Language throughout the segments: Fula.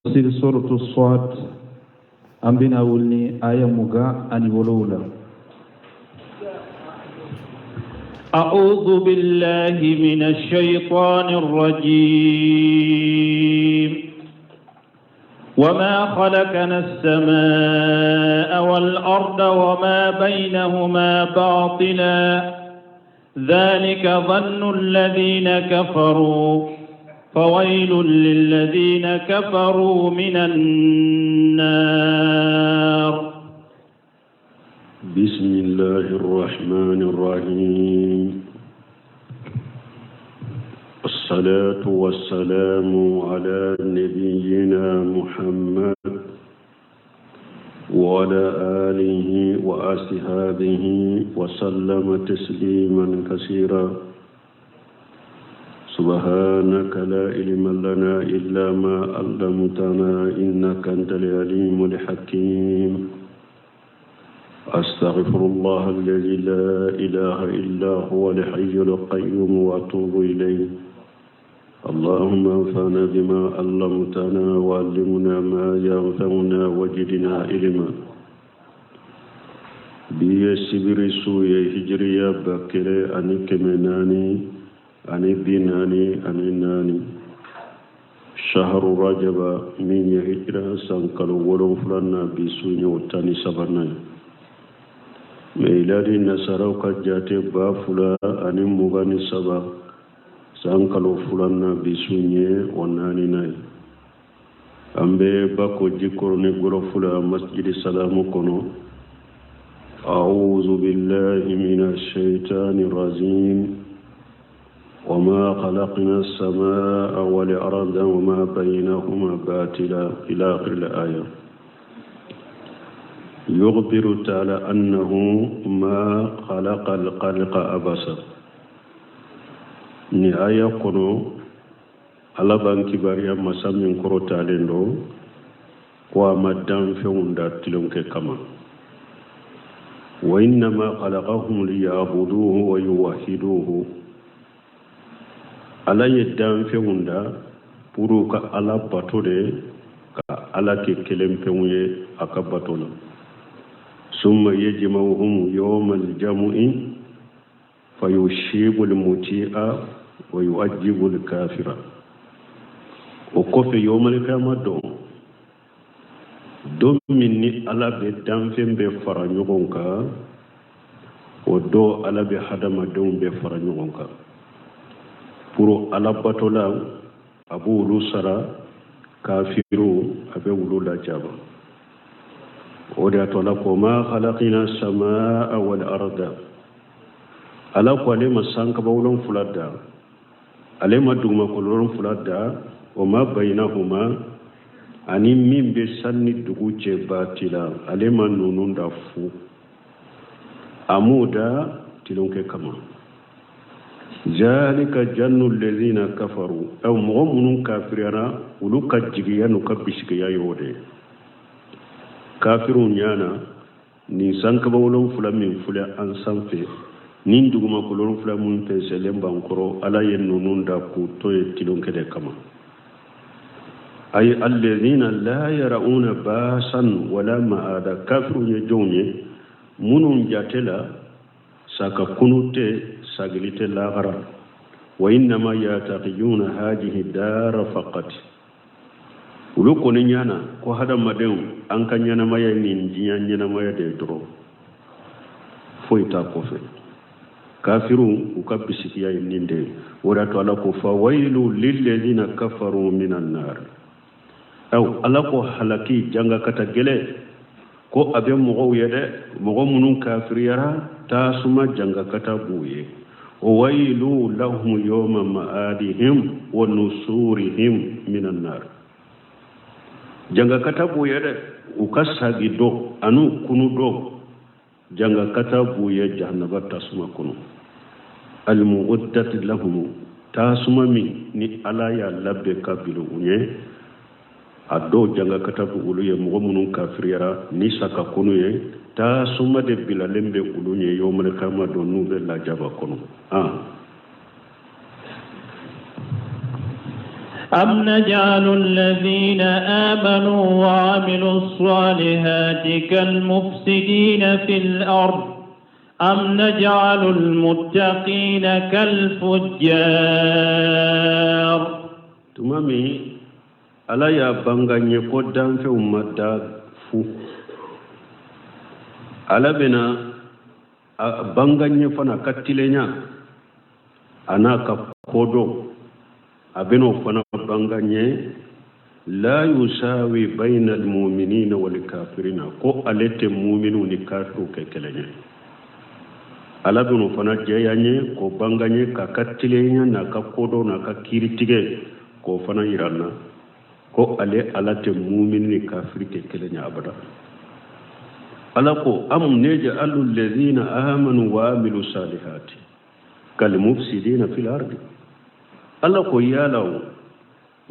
تفسير سورة الصاد أمبنا ولني آية مغا أني ولولا. أعوذ بالله من الشيطان الرجيم. وما خلقنا السماء والأرض وما بينهما باطلا ذلك ظن الذين كفروا فويل للذين كفروا من النار. بسم الله الرحمن الرحيم. الصلاة والسلام على نبينا محمد وعلى آله وأصحابه وسلم تسليما كثيرا. سبحانك لا علم لنا إلا ما علمتنا إنك أنت العليم الحكيم. أستغفر الله الذي لا إله إلا هو الحي القيوم وأتوب إليه. اللهم انفعنا بما علمتنا وعلمنا ما ينفعنا وزدنا علما. بيسبر سوء هجريا بكرة أني كمناني أني بناني أني ناني شهر رجب من يهجر سنكال ولو فلنا بسوني وتاني سبنا ميلادي نصاروك جاتي بافلا أني مغاني سبا سنكال فلنا بسوني وناني ناي أمبي باكو جيكورني غرفلا مسجد سلام كونو. أعوذ بالله من الشيطان الرجيم. وما خلقنا السماء والأرض وما بينهما باطلا إلى آخر الآية. يخبر تعالى أنه ما خلق الخلق عبثا. نهاية كنو على بانكي باريا مسامين كرو تاليندو وما دام فيون داتلون كما وإنما خلقهم ليعبدوه ويوحدوه. ala ye danfɛnw da pour ka ala bato de ka ala ke kelen fɛnw ye a ka bato la. summa yajma'uhum yawma al-jam'i fa yushibu al-muti'a wa yu'ajjibu al-kafira. o kɔfɛ yawma al-qiyama don min ni ala bɛ danfɛn bɛɛ fara ɲɔgɔn kan o don ala bɛ hadamadenw bɛɛ fara ɲɔgɔn kan pour ala batola abu wulu sara kafiru abe wulu la jaba. o de atola ko ma khalaqina samaa wal arda. ala ko ale ma sanka bawlon fulada ale ma dugma ko lon fulada o ma bainahuma ani min be sanni dugu ce batila ale ma nunun da fu amuda tilonke kama. ذلك جن الذين كفروا أو مؤمن كافرنا ولك جيا نكبشك يا يودي كافرون يانا نيسان كبولون فلا من فلا أنسان في نيندو ما كلون فلا من تسلم بانكرو على ينونون داكو توي تلون كده كما أي الذين لا يرون باسا ولا معادا كافرون يجوني منون جاتلا ساكا كنوتي ساقلت الآخرة وإنما يتقيون هذه الدار فقط. ولكن نيانا كو هذا مدين أنك نيانا ما ينين جيان نيانا ما يدرو فويتا كوفي كافرون وكبسكيا ينين دي وراتو علىكو فويل للذين كفروا من النار. أو علىكو حلقي جانغا كتاكيلي ko abe mogo yede mogo munun kafiriyara tasuma janga kata buye. وويل لهم يوم مآدهم ونصورهم من النار. جنگا كتابو يده وكساغي دو انو كنو دو جنگا كتابو يجهنم تسمى كنو المؤدت لهم تسمى ني الا يا لبك بلونيه ado janga katabu ulu ye mogo munun kafiriyara ni saka kunu ye ta suma de bilalembe ulu ye yomre kama do nube la jaba kono. أم نجعل الذين آمنوا وعملوا الصالحات كالمفسدين في الأرض أم نجعل المتقين كالفجار. تمامي ألا يا بانغاني قدام في أمدا فو ألا بنا بانغاني فنا كتلنا أنا كودو أبنو فنا بانغاني لا يساوي بين المؤمنين والكافرين كو ألت المؤمنون كافروا ككلنا ala bino fana jeyanye ko banganye ka katilenya na ka kodo na ka kiritige ko fana iranna ko ale alate mu'min ni kafir ke kelenya abada ala ko am neja alul ladina amanu wa amilu salihati kal mufsidina fil ardi ala ko yalaw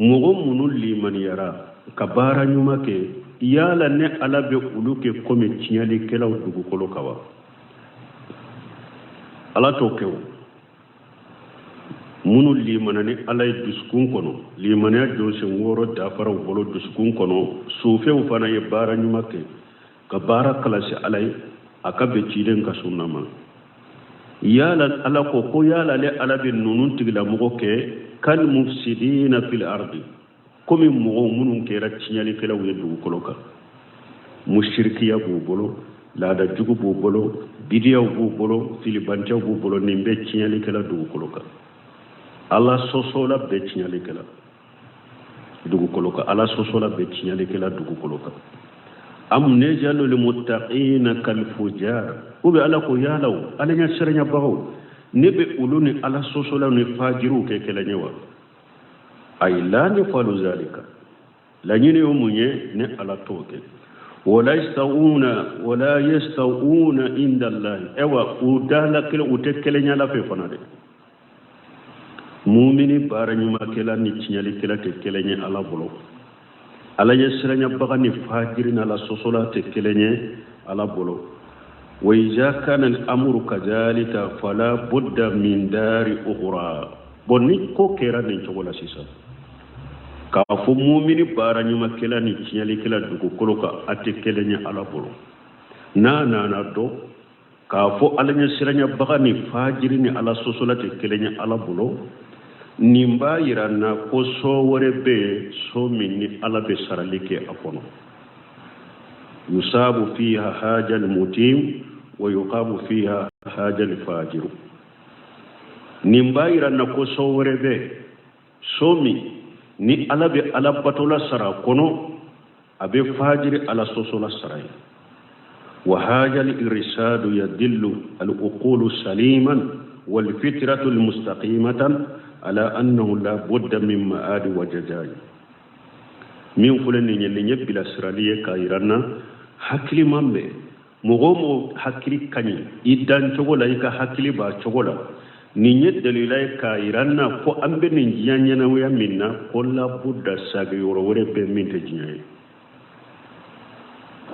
mu'minun liman yara kabara nyuma ke yala ne ala be uluke komi tinyali kelaw dugu kolo kawa ala to kew munu limanani alay duskun kono limana jose ngoro dafara wolo duskun kono sufew fana ye bara nyumake ka bara kalasi alay akabe ciden ka sunnama yala ala ko yala le ala bin nunun tigla mugo ke kal mufsidina fil ardi komi mugo munun ke ratiyali kala we du koloka mushrikiya bu bolo laada jugu bu bolo bidiyaw bu bolo filibantiyaw bu bolo nin be tiɲɛli kɛla dugukolo kan ala sosola bɛ tiɲɛli kɛla dugukolo kan ala sosola bɛ tiɲɛli kɛla dugukolo kan am nejalu lilmuttaqina kalfujar ube ala ko yalaw ala nya serenya bawo ne be ulu ni ala sosola ni fajiru ke kɛla nyewa ay la ni falu zalika la nyine yo munye ne ala toke ولا يستوون عند الله اوا ودالا كلا وتكلنيا لا في فنادي مؤمني بارنيما كلا نيتيالي كلا تكلنيا على بلو على يسرنيا بغني فاجرين على سوسولا تكلنيا على بلو وإذا كان الأمر كذلك فلا بد من دار أخرى بني كو كيرا نيتولا سيسا ka fo mu'mini bara nyuma kela ni tinyali kela dugu koloka ate kelenya ala bolo na do ka fo alanya siranya bagani fajiri ni ala sosolate kelenya ala bolo nimba irana ko so wore be so minni ala be saralike akono yusabu fiha hajal mutim wa yuqabu fiha hajal fajir nimba irana ko so wore be so mi ni ala be ala batola sara kono abe fajiri ala sosola sarai wa hajal irshadu yadillu al uqulu saliman wal fitratu al mustaqimatan ala annahu la budda min ma'ad wa jazai min fulani nyelle nyebila siraliye kayranna hakli mambe mogomo hakli kani idan chogola ika hakli ba chogola ni nye dalilai ka iranna ko ambe ni jiyanya na ya minna ko la budda saga yoro wore be minte jiyaye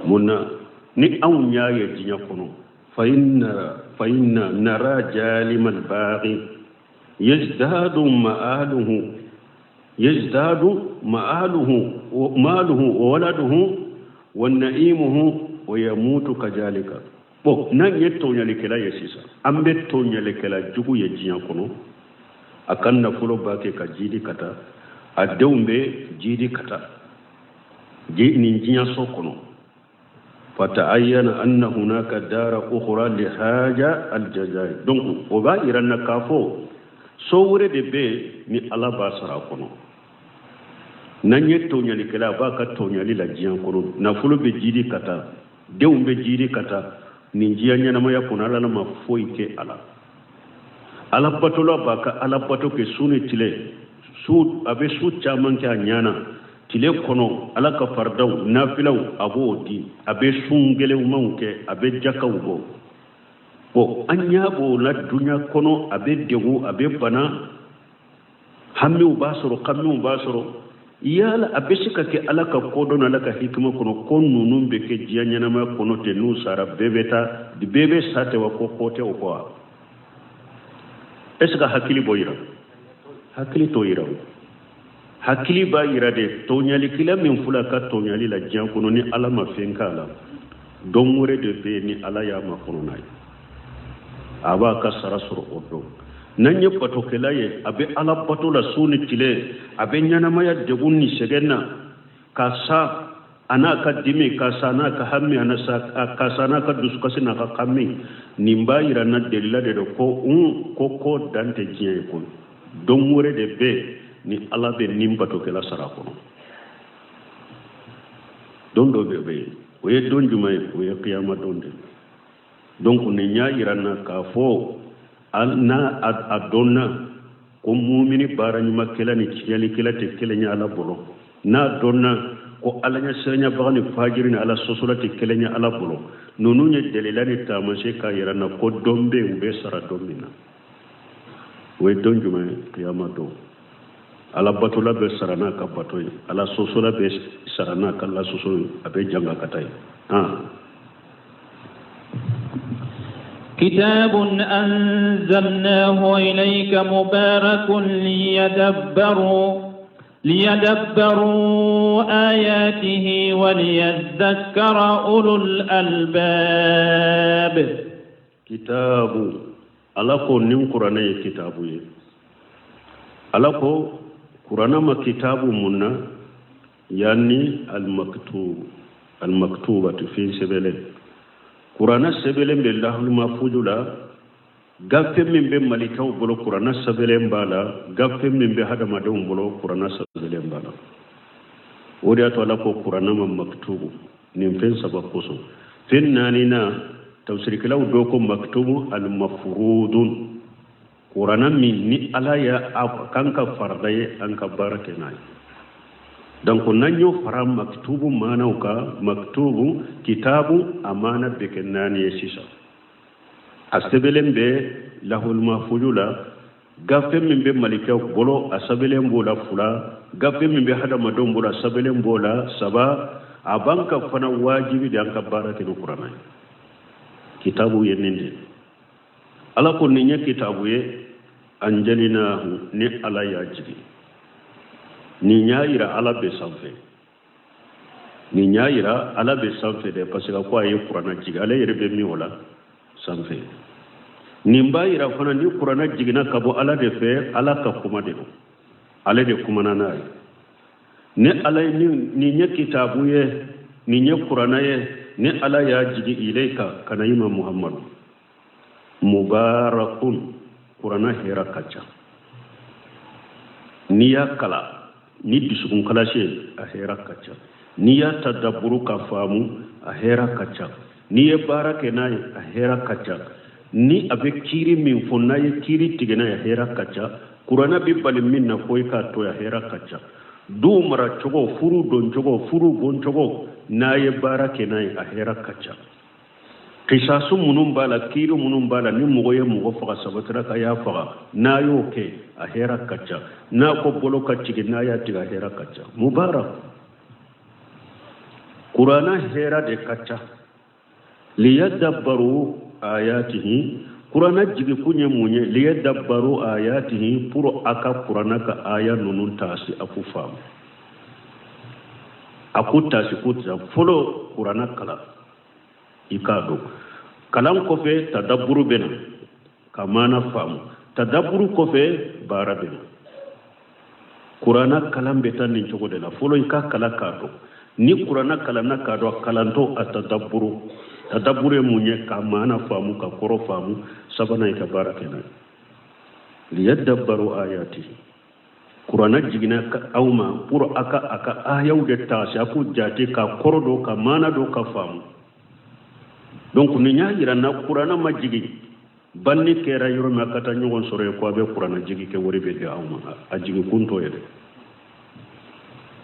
munna ni awnya ya jinya kono fa inna nara jaliman baghi yazdadu ma'aluhu wa maluhu wa waladuhu wa na'imuhu wa yamutu kajalika bo nan yetto nyali kala yesisa ambe to nyali kala jugu ye jinya kono akanna fulo bake ka jidi kata adewmbe jidi kata je ni jinya so kono fata'ayyana anna hunaka dara ukhra li haja al jazai donc o ba iranna kafo so wure de be ni ala ba sara kono nan yetto nyali kala ba ka to nyali la jinya kono na fulo be jidi kata dewmbe jidi kata ninjia nyana maya kuna ala na mafoi ke ala patola baka ala pato ke suni tile su abe su chaman ke nyana tile kono ala ka fardaw nafilaw abo di abe sungele umanke abe jaka ubo bo anya bo la dunya kono abe degu abe bana hammi ubasoro kammi ubasoro yala abeshika ke alaka kodo na alaka hikima kono konu numbe ke jianya na ma kono te nu sara bebeta di bebe sate wa kokote okwa eska hakili boyira hakili toyira hakili ba yira de tonyali kila min fula ka tonyali la jiyan kono ni ala ma fen kala don wore de be ni ala ya ma kono nay aba ka sarasoro odo nan ye pato kelaye abe ala pato la suni tile abe nyana maya de gunni segenna ka sa ana ka dimi ka sana ka hammi ana sa ka sana ka duskasina ka kammi nimba yira na delila de ko ko dante jiyan ko don wore de be ni ala be nimbato kela sara kono don do be o ye don jumay o ye qiyama don de donc ni nya irana ka fo alna adonna ko mu'mini barani makela ni kiyali kila te kele nya ala bolo na donna ko ala nya senya bagani fajirin ala sosolati kele nya ala bolo nonu nya delilani tamashe ka irana ko dombe ube sara domina o ye don jumay qiyama do ala batola be sarana ka batoy ala sosola be sarana ka la soso abe janga katay كتاب أنزلناه إليك مبارك ليدبروا آياته وليذكر أولو الألباب كتاب ألاكو نيم قرآن كتابه ألاكو قرآن ما كتاب منا يعني المكتوبة في سبيله قرآن سبيله بالله المفوض لا غفّ من بين ملكه بلو قرآن سبيله بالا غفّ من بين هذا ما دون بلو قرآن سبيله بالا وريات ولا قرآن ما مكتوب نيمفين سبب قصو فين نانينا توسرك لو دوكم مكتوب المفروض قرآن من ني على يا كانك فرضي أنك باركناي donc nanyo fara maktubu manauka maktubu kitabu amana bekenani yesisa asebelen be lahul mahfuzula gafe min be malika bolo asabelen bola fula gafe min be hada madon bola asabelen bola saba abanka fana wajibi de anka barake no qur'ana kitabu yeninde ala ko ninya kitabu ye anjalinahu ni ala yajibi ni nyaayira ala be sanfé de parce que ko ay qur'ana jigi ala yere be mi wala sanfé ni mbayira fana ni qur'ana jigina kabo ala de fe ala ka kuma de ala de kuma nana ne ala ni nya kitabu ye ni nya qur'ana ye ne ala ya jigi ilayka kana yima muhammad mubarakun qur'ana hera kacha ni ya kala ni dusukun kalashe a hera kacha ni ya tadabburu ka famu a hera kacha ni ya barake na a hera kacha ni abe kiri min fonna ya kiri tigena ya hera kacha qur'ana bi balim minna koy ka to ya hera kacha du mara chogo furu don chogo furu bon chogo na ya barake na a hera kacha kisasu munum bala kiri munum bala ni mugoye mugo faga sabatara ka ya faga na yo ke a hera kacha na ko bolo ka chigi na ya tiga hera kacha mubarak qur'ana hera de kacha liyadabbaru ayatihi qur'ana jigi kunye munye liyadabbaru ayatihi puro aka qur'ana ka aya nunun tasi akufam akutasi kutsa folo qur'ana kala ikado kalam ko fe tadabburu bena kamana famu tadabburu ko fe bara bena qur'ana kalam betan ni jogo de la folo ika kala kado ni qur'ana kala na kado kalanto tadabburu munye kamana famu ka koro famu sabana ika bara kena liyadabbaru ayati qur'ana jigina ka awma pour aka ayaw de tasi aku jati ka koro do ka mana do ka famu donc ni nyaayira na qur'ana majigi banni kera yoro makata nyogon sore ko be qur'ana jigi ke wori be de awma ajigi kunto yede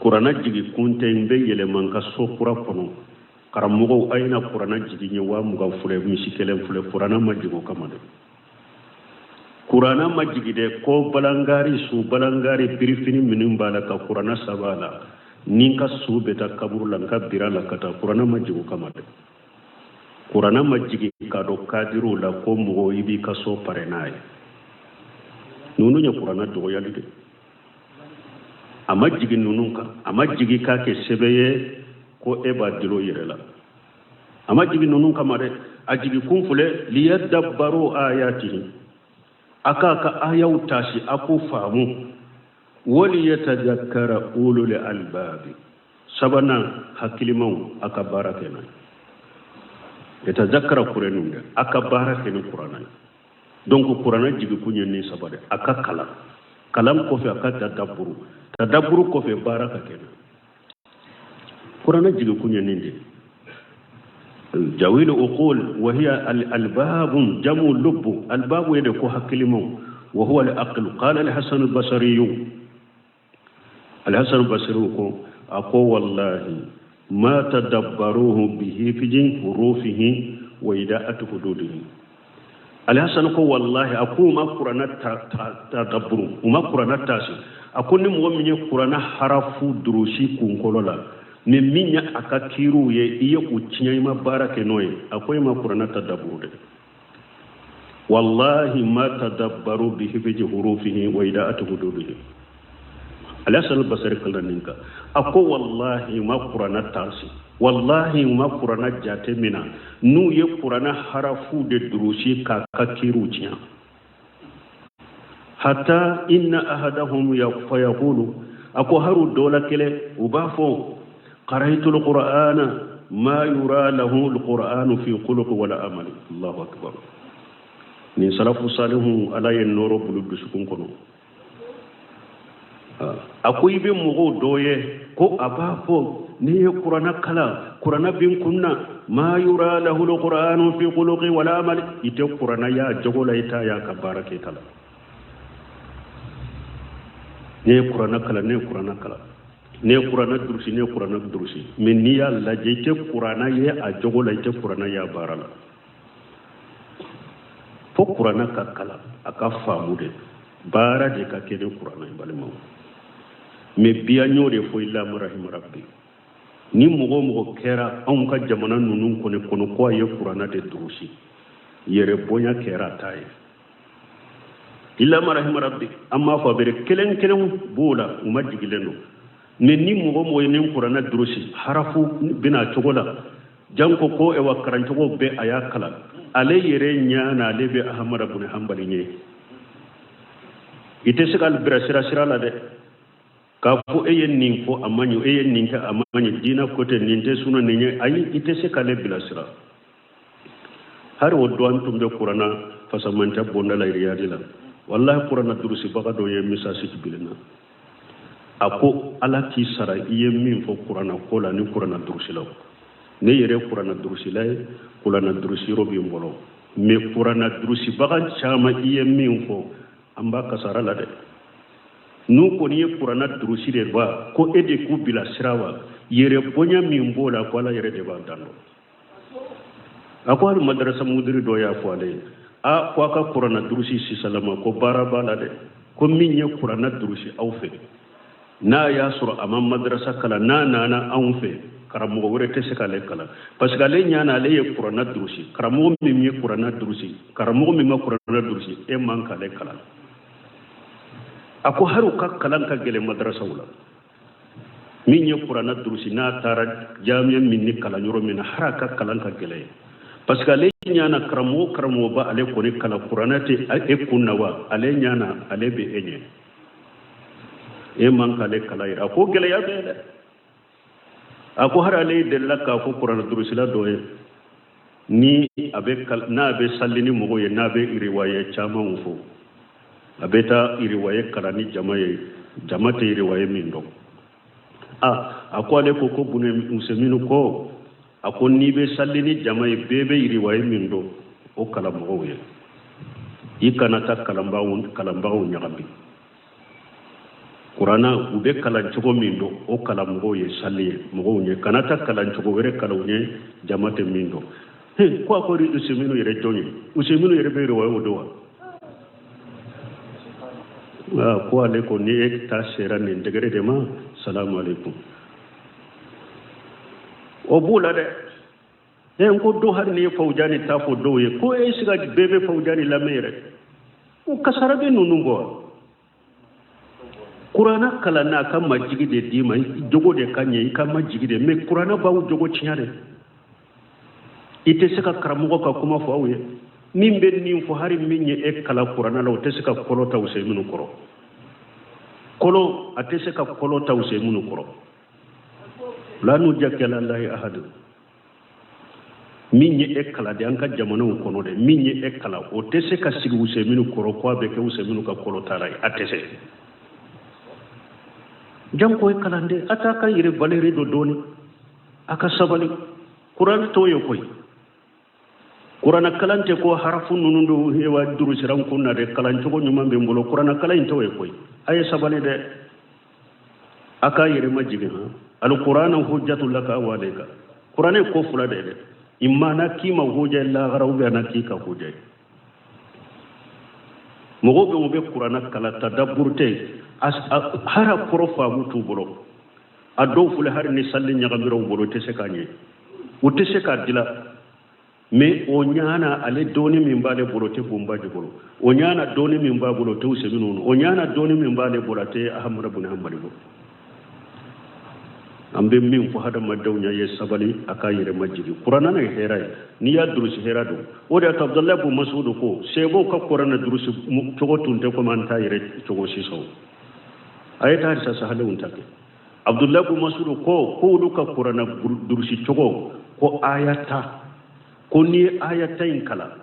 qur'ana jigi kunte mbe yele manka so qura kono karamugo ayna qur'ana jigi ni wa muga fule misikele fule qur'ana majigo kamade qur'ana majigi de ko balangari pirifini minum bala ka qur'ana sabala ninka subeta kaburu lanka birala kata qur'ana majigo kamade qur'ana majigi kado kadiru la ko mugo ibi kaso parenay nunu nya qur'ana do yalide ama jigi nununka ama jigi ka ke sebeye ko eba dilo yirela ama jigi nununka mare a jigi kunfule liyadabbaru ayatihi aka ayaw tashi aku famu wali yatadakkara ulul albabi sabana hakilimaw aka barakena yatadakkara kurenunde aka barakena qur'ana donc qur'ana jigi kunye ni sabade aka kalam ko fe aka tadabburu ko fe baraka kena qur'ana jigi kunye ni جويل أقول وهي الألباب جمع اللب الباب يدكو حكلمه وهو الأقل قال الحسن البصري أقول والله ما تدبروه به في حروفه وإداءة حدوده الحسن أقول والله أقول ما قرآن تدبروا وما قرآن تاسي أقول نمو من قرآن حرف دروسي كونكولا min minya aka kiru ye iya ucinya ma barake noye akwai ma qur'ana tadabbur wallahi ma tadabbaru bi hifzi hurufihi wa ida'ati hududihi alasal basar kalaninka ako wallahi ma qur'ana tasi wallahi ma qur'ana jate mina nu ye qur'ana harafu de durushi ka kiru cinya hatta inna ahadahum yaqulu ako haru dola kele ubafo قرأت القرآن ما يرى له القرآن في خلق ولا عمل الله أكبر ni salafu salihu ala yen noro bulu dusukun kono akoy be mugo doye ko abafo ni qur'ana kala qur'ana bin kunna ma yura lahu alqur'anu fi khuluqi wala amal ite qur'ana ya jogola ita ya kabarake tala ne qur'ana kala ne qur'ana durusi min ni yalla jeyte qur'ana ye a jogola ite qur'ana ya barala fo qur'ana ka kala aka famude bara de ka kede qur'ana balma me biya nyode fo illa marahim rabbi ni mugo kera on ka jamana nunun kono ko ye qur'ana de durusi yere bonya kera tay illa marahim rabbi amma fa bere kelen bola umadigileno ni mugo moy nin qur'ana durusi harafu bina chogola janko ko e wakaran chogo be ayakala ale yere nyana lebe ahmad ibn hanbali ne ite sigal brasira la de ka fu eyen nin ko amanyu eyen nin ka amanyu dina kote nin te suna ne ay ite sikale brasira har woddo antum be qur'ana fasamanta bonda la riyadila wallahi qur'ana durusi baga do ye misasi bilena ako ala ki sara iye min fo qur'ana ko la ni qur'ana durusi law ne yere qur'ana durusi lay qur'ana durusi robi ngolo me qur'ana durusi baga chama iye min fo amba kasara la de nu ko ni qur'ana durusi de ba ko ede ku bila sirawa yere bonya min bola ko la yere de ba dando ako al madrasa mudiri do ya fo ale a ko ka qur'ana durusi si salama ko baraba la de ko min ye qur'ana durusi awfe na ya sura amam madrasa kala na anfe karamo wore te se kala parce que le nyana le ye qur'ana durusi karamo mi qur'ana durusi karamo mi ma qur'ana durusi e man kala ako haru ka kalan ka gele madrasa wala min ye qur'ana durusi na tara jami'a min ni kala nyoro min haraka kalan ka gele parce que le nyana karamo ba ale ko ni kala qur'ana te e kunnawa ale nyana ale be enye e man kale kala ko gele ya be de ako harale de la ka ko qur'an durusila doye ni abe na be sallini mo ye na be riwaye chama mfo abeta riwaye kala ni jamate riwaye mindo ako ale ko bune museminu ko ako ni be sallini jamaye bebe riwaye mindo o kala mo ye ikana ta kalamba nyagabi qur'ana ube kalan cogo min do o kala mo ye salliye mo nye kanata kalan cogo were kala nye jamate min do he ko ri useminu yere jonye useminu yere be riwayo do wa ko ale ko ni ek ta sera ni degere de ma assalamu alaikum o bula de en ko do har ni fawjani ta fo do ye ko e siga bebe fawjani la mere o kasara be nunu go Qur'ana kala na kan majigi de dima jogo de kanye kan majigi de me Qur'ana bawu jogo cinyare ite seka karamogo ka kuma fo awye min be nin fo hari min ye e kala Qur'ana la te seka kolo taw se minu koro kolo ate seka kolo taw se minu koro la nu jakala Allah ahad min ye e kala de anka jamano kono de min ye e kala o te seka sigi use minu koro ko be ke use minu ka kolo taray ate se jam koy kalande ataka yire valeri do doni aka sabali Qur'an to yo koy Qur'an kalante ko harfu nunundu hewa duru siran kunna de kalan to nyuma be mbolo Qur'an kalain to yo koy ay sabali de aka yire majigi ha al Qur'an hujjatul laka wa alayka Qur'an ko fula de imma na kima hujja la garaw be na kika hujja mo be Qur'an kala tadabburte hara korofa mutu bolo ado fule har ni salli nyagamiro bolo te se kanye wote se ka dila me o nyana ale doni min bale bolo te bomba de bolo o nyana doni min ba bolo te usebinu o nyana doni min bale bolo te ahmad ibn hanbali bo ambe min fo hada madaw nya ye sabali akayire majidi qur'ana na hera ni ya durusi hera do o da abdullah ibn mas'ud ko sebo ka qur'ana durusi to tunte ko man tayire to go siso ayata harisa sahala untake abdullah ibn mas'ud ko duka qur'ana durusi togo ko ayata ko ni ayata in kala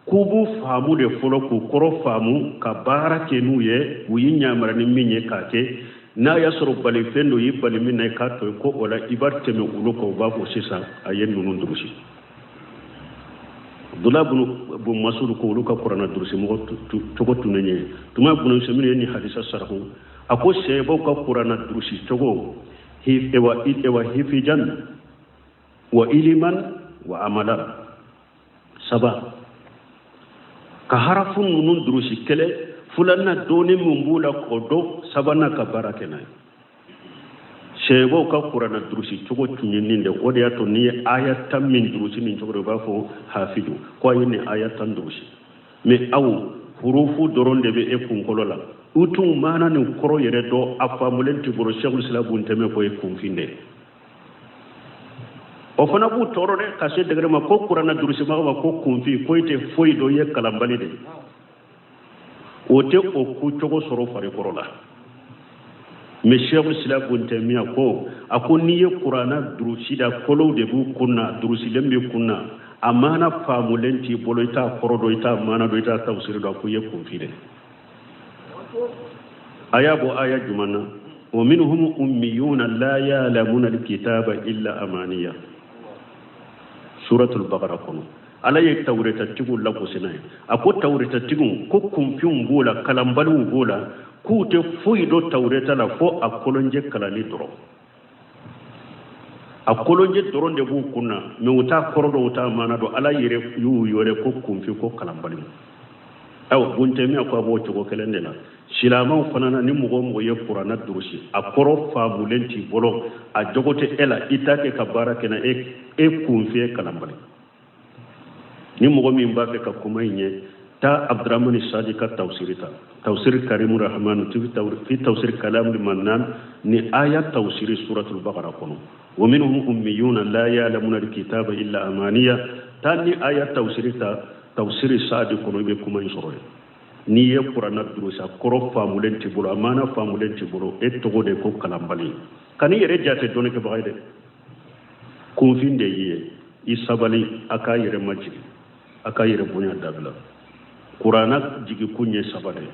kubu famu de folo ko koro famu ka barake nuye winya marani minye kake na yasoro bali fendo yi bali minna ka to ko ola ibarte me ulo ba ko sisa ayen nunun durusi abdullah ibn mas'ud ko duka qur'ana durusi mo togo tunenye tuma ibn semine ni hadisa sarahu ako sebo ka Qur'ana durusi togo ewa hifijan wa iliman wa amala saba ka harafun nunun durusi kele fulanna doni mumbula kodo sabana ka barakena sebo ka Qur'ana durusi togo tunyinde o de ato ni ayatan min durusi min togo ba fo hafidu ko yini ayatan durusi me awu hurufu doronde be e kunkolola utum mana ni koro yere do afamulenti boro shekul islam bunteme ko e kunfinde o fana bu toro de kase degre ma ko Qur'ana durusi ma ko kunfi ko ite foi do ye kalambali de o te o ku togo soro fare korola me shekul islam bunteme ko akoni ye Qur'ana durusi da kolo de bu kunna durusi lembe kunna amana famulenti bolo ita koro do ita mana do ita tafsir do ko ye kunfide ayabo aya jumana wa minhum ummiyuna la ya'lamuna alkitaba illa amaniya suratul baqara kono ala ye tawreta tigul la ko sinay ako tawreta tigum ko kumpium bola kalambalu bola ku te fuido tawreta la fo akolonje kalali doro akolonje doro de bu kunna me wuta korodo wuta mana do ala yere yu yore ko kumpi ko kalambalu aw bunte mi ko abo to ko kelende la silama fanana ni mugo ye Qur'ana durusi akoro fabulenti bolo a jogote ela itake kabara kena e kunfie kalambali ni mugo mi mbafe ka kumaynye ta abdurrahman sadiqa tafsir karim rahman fi tafsir kalam limannan ni ayat tafsir suratul baqara kono wa minhum ummiyuna la ya'lamuna alkitaba illa amaniya tani ayat tafsir sadiq kono be kumayn soroye ni ye Qur'ana durusa koro famulenti bolo amana famulenti bolo e togo de ko kalambali kani yere jate doni ke bayde kunfinde yiye isabali aka yere majigi aka yere bonya dabla Qur'ana jigi kunye sabale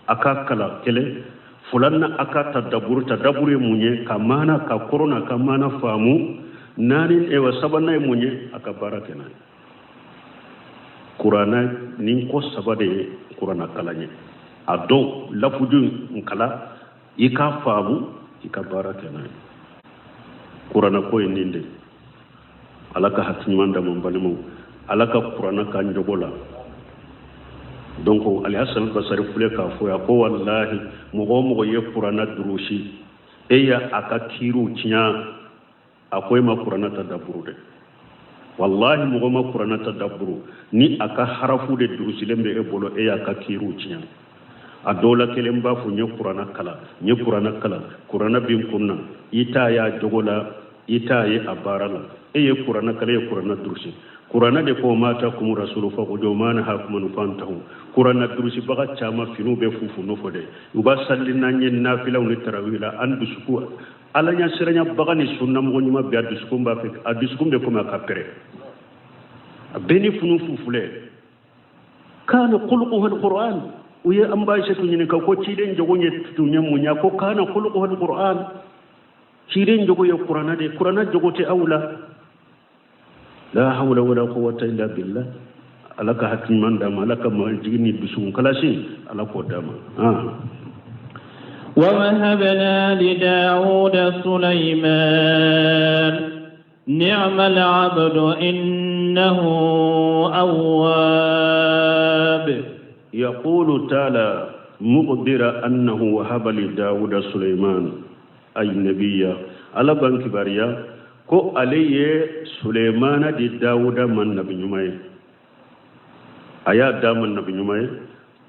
aka kala kele fulanna aka tadabbur munye kamana ka korona kamana famu nani e wa sabana munye aka barakena Qur'ana nin ko sabade Qur'ana kalanye ado lafudu nkala ika famu ika barakena Qur'ana ko ninde alaka hatimanda mambalimo alaka Qur'ana kan jogola donc ali hasan basari fule ka fo ya ko wallahi mugo ye Qur'ana durushi eya aka kiru tinya akoy ma Qur'ana tadabburu de wallahi mugo ma Qur'ana tadabburu ni aka harafu de durusi lembe e bolo eya aka kiru tinya adola kelen ba fu nye qur'ana kala qur'ana bin kunna ita ya jogola ita ye abarala ye qur'ana kala ye qur'ana dursi qur'ana de ko mata kum rasulu fa ko jomana ha kum fantahu qur'ana dursi baga chama finu be fufu no fode uba sallina nyen nafila ni tarawila andu suku alanya siranya baga ni sunna mo nyuma be adu suku ba fe adu suku be ko ma kapere beni funu fufule kana khulquhu alquran uye ambaisha tunyine ka ko ciden jogonye tunya munya ko kana khulquhu alquran ciden jogo ye qur'ana jogote awla la hawla wala quwwata illa billah alaka hakin manda malaka ma jigini bisun kalashi alako dama ووهبنا لداود سليمان نعم العبد إنه أواب يقول تعالى مقدر أنه وهب لداود سليمان أي نبي على بنك باريا ko alaye Sulaimana di Dawuda man nabi nyumay aya da man nabi nyumay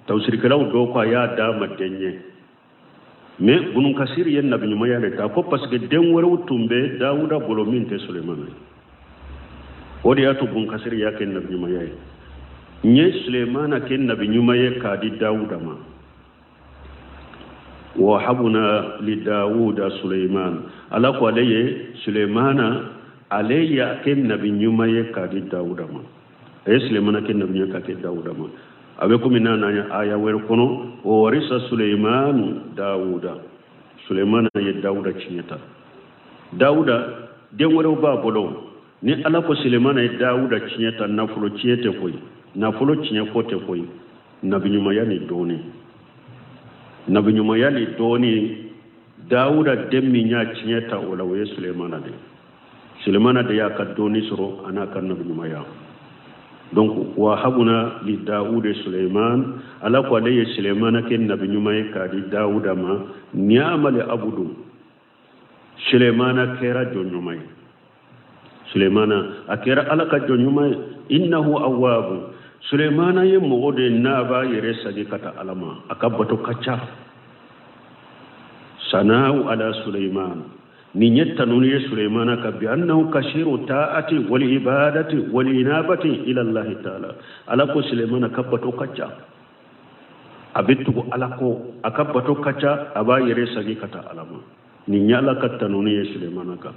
tawsir kalaw do ko aya da madenye me bunun kasir yen nabi nyumay ale ta ko parce que den wara tumbe Dawuda bolomin te Sulaimana odi atu bun kasir ya ken nabi nyumay nye Sulaimana ken nabi nyumay ka di Dawuda ma وحبنا لداود سليمان على قولي سليمان علي كن نبي نيوماي كادي داود ما اي سليمان كن نبي نيوماي كادي داود ما ابيكم من آية ويركونو ورث سليمان داود سليمان ي داود تشيتا داود دمورو بابولو ni ala ko Süleyman ay Dawuda cinyata nafulo ciyete koy nafulo cinya kote koy nabi nyuma yani doni nabi nyuma yani doni Dawuda demmi nya cinyata wala waye Süleyman de ya ka doni soro ana kan nabi nyuma ya donc wa habuna li Dawud Süleyman ala ko alayhi Süleyman ken nabi nyuma ka di Dawuda ma ni'amale abudu Süleyman kera jonyuma Sulaimana akira alaka jonyuma innahu awwab Sulaimana ye mogode naba yere sagi kata alama akabato kacha sanau ala Sulaiman ni nyetta nuni Sulaimana ka bi annahu kashiru ta'ati wal ibadati wal inabati ila Allah ta'ala alako Sulaimana kabato kacha abitu alako akabato kacha aba yere sagi kata alama ni nyala katta nuni Sulaimana ka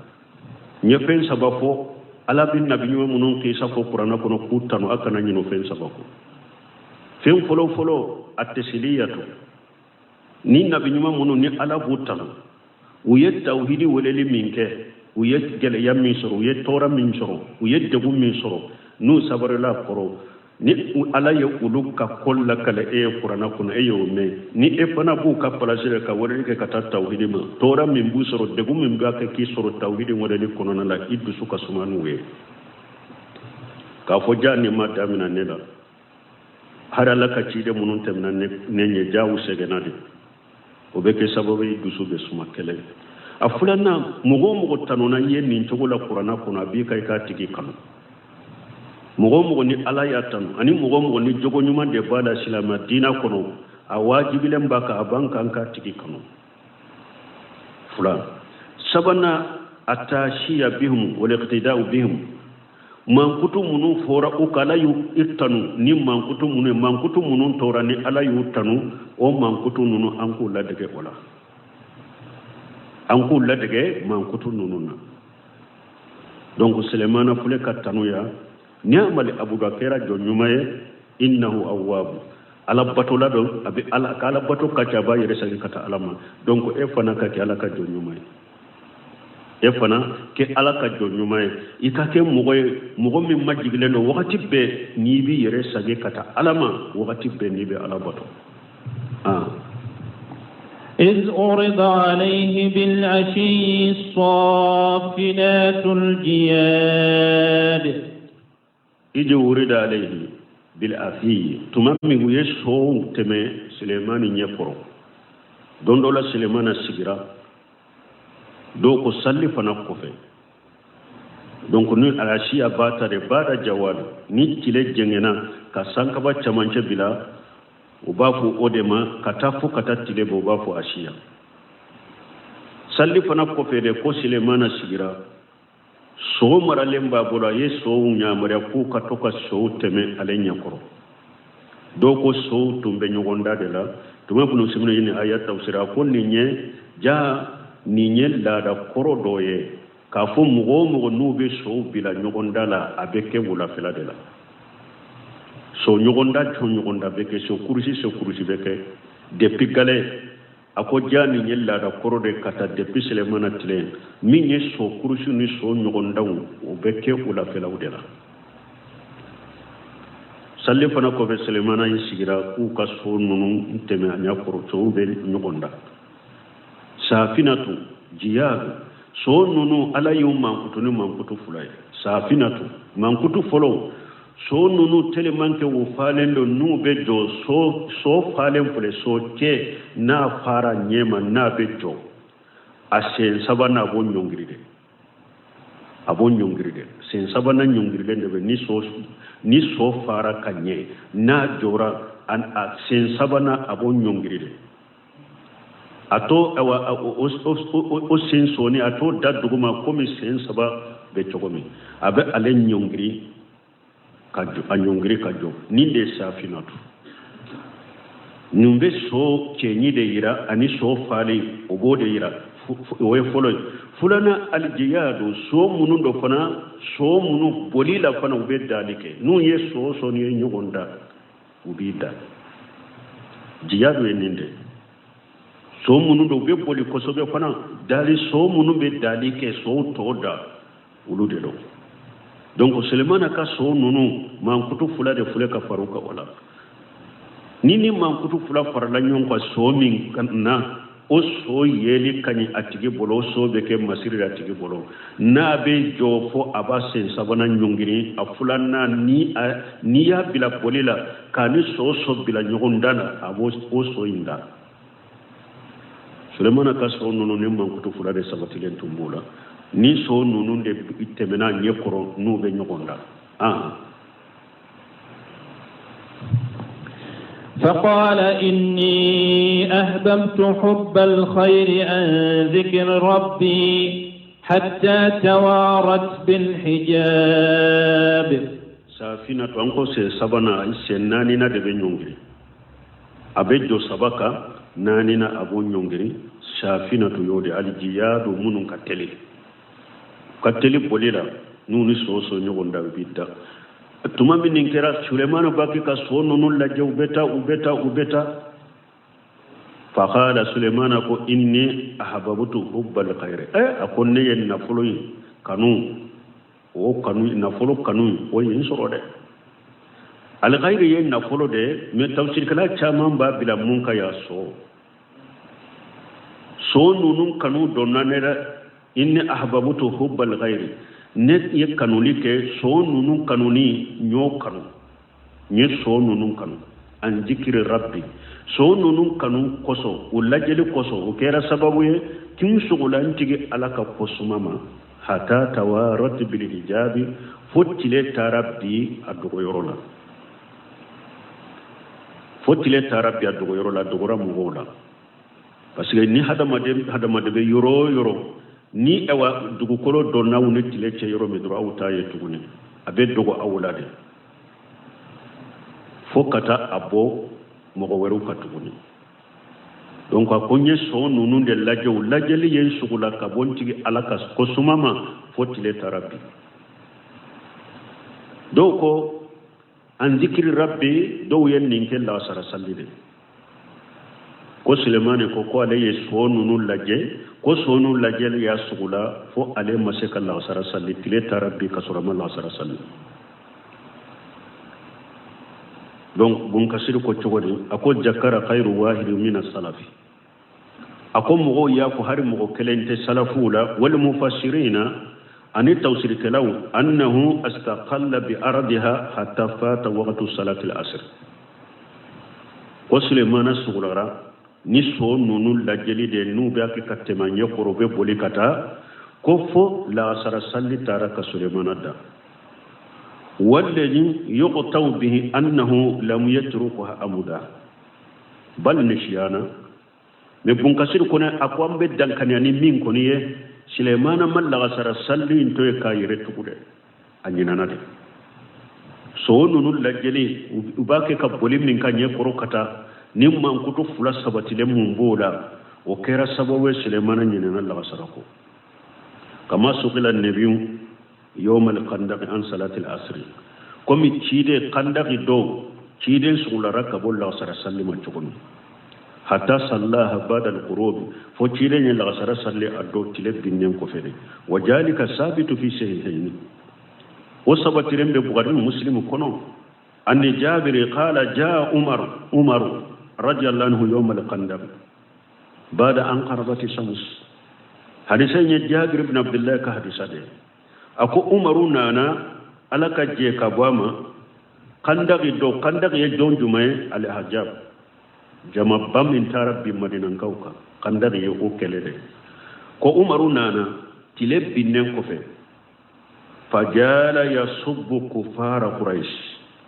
nyefen sabafo ala bin nabi nyuma munon ke safo qur'ana kono kutano akana nyino fen sabako fen folo at-tasliyatu ni nabi nyuma munon ni ala butano uyet tawhidi waleli minke uyet gele yammi soro uyet tora min soro uyet degum min soro nu sabarala koro ni ala ya uluka kolla kala e qur'ana kono e yome ni e fana bu ka palasire ka wori ke kata tawhidi ma tora min bu soro degum min ga ka ki soro tawhidi wadani kono na la iddu suka sumanu we ka fo jani ma damina nela harala ka ci de munun temna ne nye jawu segenade o be ke sababu iddu su be suma kele afulana mugo tanona yen ni togola qur'ana kono abi kai ka tigi kanu mugo ni ala ya tan ani mugo ni jogo nyuma de bala silama dina kono a wajibilen baka abanka anka tigi kanu fulan sabana atashiya bihum wal iqtida'u bihim man kutu munu fora ukala yu ittanu ni man kutu munu tora ni ala yu tanu o man kutu nunu anku ladege wala anku ladege man kutu nunu na donc Sulaimana fule katanu ya ni'mal abubakar jonyumaye innahu awwab ala batola do abi ala kala bato kacha ba yere sagi kata alama donc e fana ka ke ala ka jonyumaye e fana ke ala ka jonyumaye ikake mugo min majigle no wakati be ni bi yere sagi kata alama wakati be ni be ala bato إذ أُرِضَ عليه بالعشي الصافنات الجياد إذ أُرِضَ عليه بالعشي تمامي يسوع تمه سليمان يفرو دون دولا سليمان السجرا دو كسالي فنقفه donc ni alashi abata de bada jawal ni tile jengena ka sankaba chamanche bila وبافو أودما كتافو كتاتيلي بوبافو أشياء salli fana kɔfɛ de ko Sulemana sigira sogo maralen b'a bolo a ye sogow ɲamariya k'u ka to ka sogow tɛmɛ ale ɲɛkɔrɔ dɔw ko sogow tun bɛ ɲɔgɔn da de la tuma bunu simina ye ni aya tafsira ko nin ye laada kɔrɔ dɔ ye k'a fɔ mɔgɔ o mɔgɔ n'u bɛ sogow bila ɲɔgɔn da la a bɛ kɛ wulafɛla de la so ɲɔgɔn da jɔn ɲɔgɔn da bɛ kɛ so kurusi bɛ kɛ depuis gale ako jani ye laada kɔrɔ de ka taa depuis Sulemana tile min ye so kurusi ni so ɲɔgɔndanw o bɛ kɛ wulafɛlaw de la salli fana kɔfɛ Sulemana ye sigira k'u ka so ninnu tɛmɛ a ɲɛkɔrɔ sow bɛ ɲɔgɔn da Safinatu Jiyadu so ninnu ala y'u mankutu ni mankutu fila ye Safinatu mankutu fɔlɔ so nunu telemanke wo falen do nu be jo so falen fule so ke na fara nyema na be jo ase sabana bo nyongiride sen sabana nyongiride ne be ni so fara kanye na jora an sen sabana abo nyongiride ato o sen so ni ato daduguma komi sen saba be chogomi abe ale nyongiri kajo anyongiri kajo ni de Safinatu numbe so kenyi de yira ani so fali obo de yira oye folo fulana aljiyadu so munu do fana so munu bolila fana ube dalike nu ye so ni nyogonda ubida jiyadu eninde so munu do be boli kosobe fana dali so munu be dalike so toda ulude do donc Sulemana ka so nunu mankutu fula de fule ka faruka wala nini mankutu fula farala nyon ko so min na o so yeli kani atigi bolo so be ke masiri atigi bolo na be jo fo abasen sabana nyongiri afula na ni ya bila bolila kani so bila nyogondana abo o so inda Sulemana ka so nunu ne mankutu fula de sabatilen tumbula ni so nunu de temena nyekoro nu be nyogonda فقال إني أحببت حب الخير عن ذكر ربي حتى توارت بالحجاب سافينة أنكو سبنا سنانينا دبي نيونغري أبجو سبكا نانينا أبو نيونغري سافينة يودي الجياد منون kateli bolila nuni soso nyogonda bidda tuma min kera Sulemana baki ka so nonu laje ubeta fa qala Sulemana ko inni ahabbtu hubbal khair akonne yen nafolo kanu nafolo kanu o yin soro de al khair yen nafolo de me tafsir kala chama ba bila mun ka ya so nunu kanu donnanera inni ahbabtu hubbal ghairi net ye kanuli ke so nunu kanuni nyo kanu nye so nunu kanu an zikri rabbi so nunu kanu koso ulajeli koso o kera sababu ye kin sugulan tigi alaka kosumama hata tawarat bil hijabi fotile tarabbi adugo yorola dogora mugola parce que ni hadamade be yoro ni ewa dugukolo do nawne tile ce yoro me dro awta ye tugune abe dogo awlade fokata abo mogo weru katugune donc ko nye so nunu de lajeli yen sugula ka bontigi alaka ko sumama fotile tarabi doko an zikri rabbi do yen ninke la sara sallide ko Sulemane ko ale ye so nunu laje ya sugula fo ale maseka Allah sara salli tile tarabbi kasurama Allah sara salli donc bun kasir ko chogodi ako jakara khairu wahid min as-salafi ako mugo ya ko hari mugo kelente salafula wal mufassirina ani tawsir kalaw annahu astaqalla bi ardiha hatta fata waqtu salati al-asr ko Sulemana sugula ni so nunu lajeli de nu be ak katema nyekoro be boli kata ko fo la sara salli taraka Sulemana da walladhi yuqtaw bihi annahu lam yatrukuha amuda bal nishiyana me bunkasir kuna akwam be dankani min koniye Sulemana mallaga sara salli into e kayire tukude anyinana de so nunu lajeli ubake ka bolim min kanye korokata nimman kutu fula sabatile mumbola o kera sabawe Sulemana nyinana laga sarako kama suqila an-nabiyyu yawm al-qandaq an salati al-asr komi chide qandaq do chide sulara kabolla sara salli man chukuni hatta sallaha ba'da al-qurub fo chide ni laga sara salli addo tile binnen ko fede wajalika sabitu fi sahihayn وصبترين ببغرين مسلم كنو أن جابر قال جاء عمر رضي الله عنه يوم القندق بعد أن قربت الشمس حديثين جابر بن عبد الله كحديثه أكو عمر نانا على كجيك بواما قندق دو قندق يجون جمعي على حجاب جمع بام انتارب بمدينة كوكا قندق يقو كالده كو عمر نانا تلب بنين كفه فجال يصب كفار قريش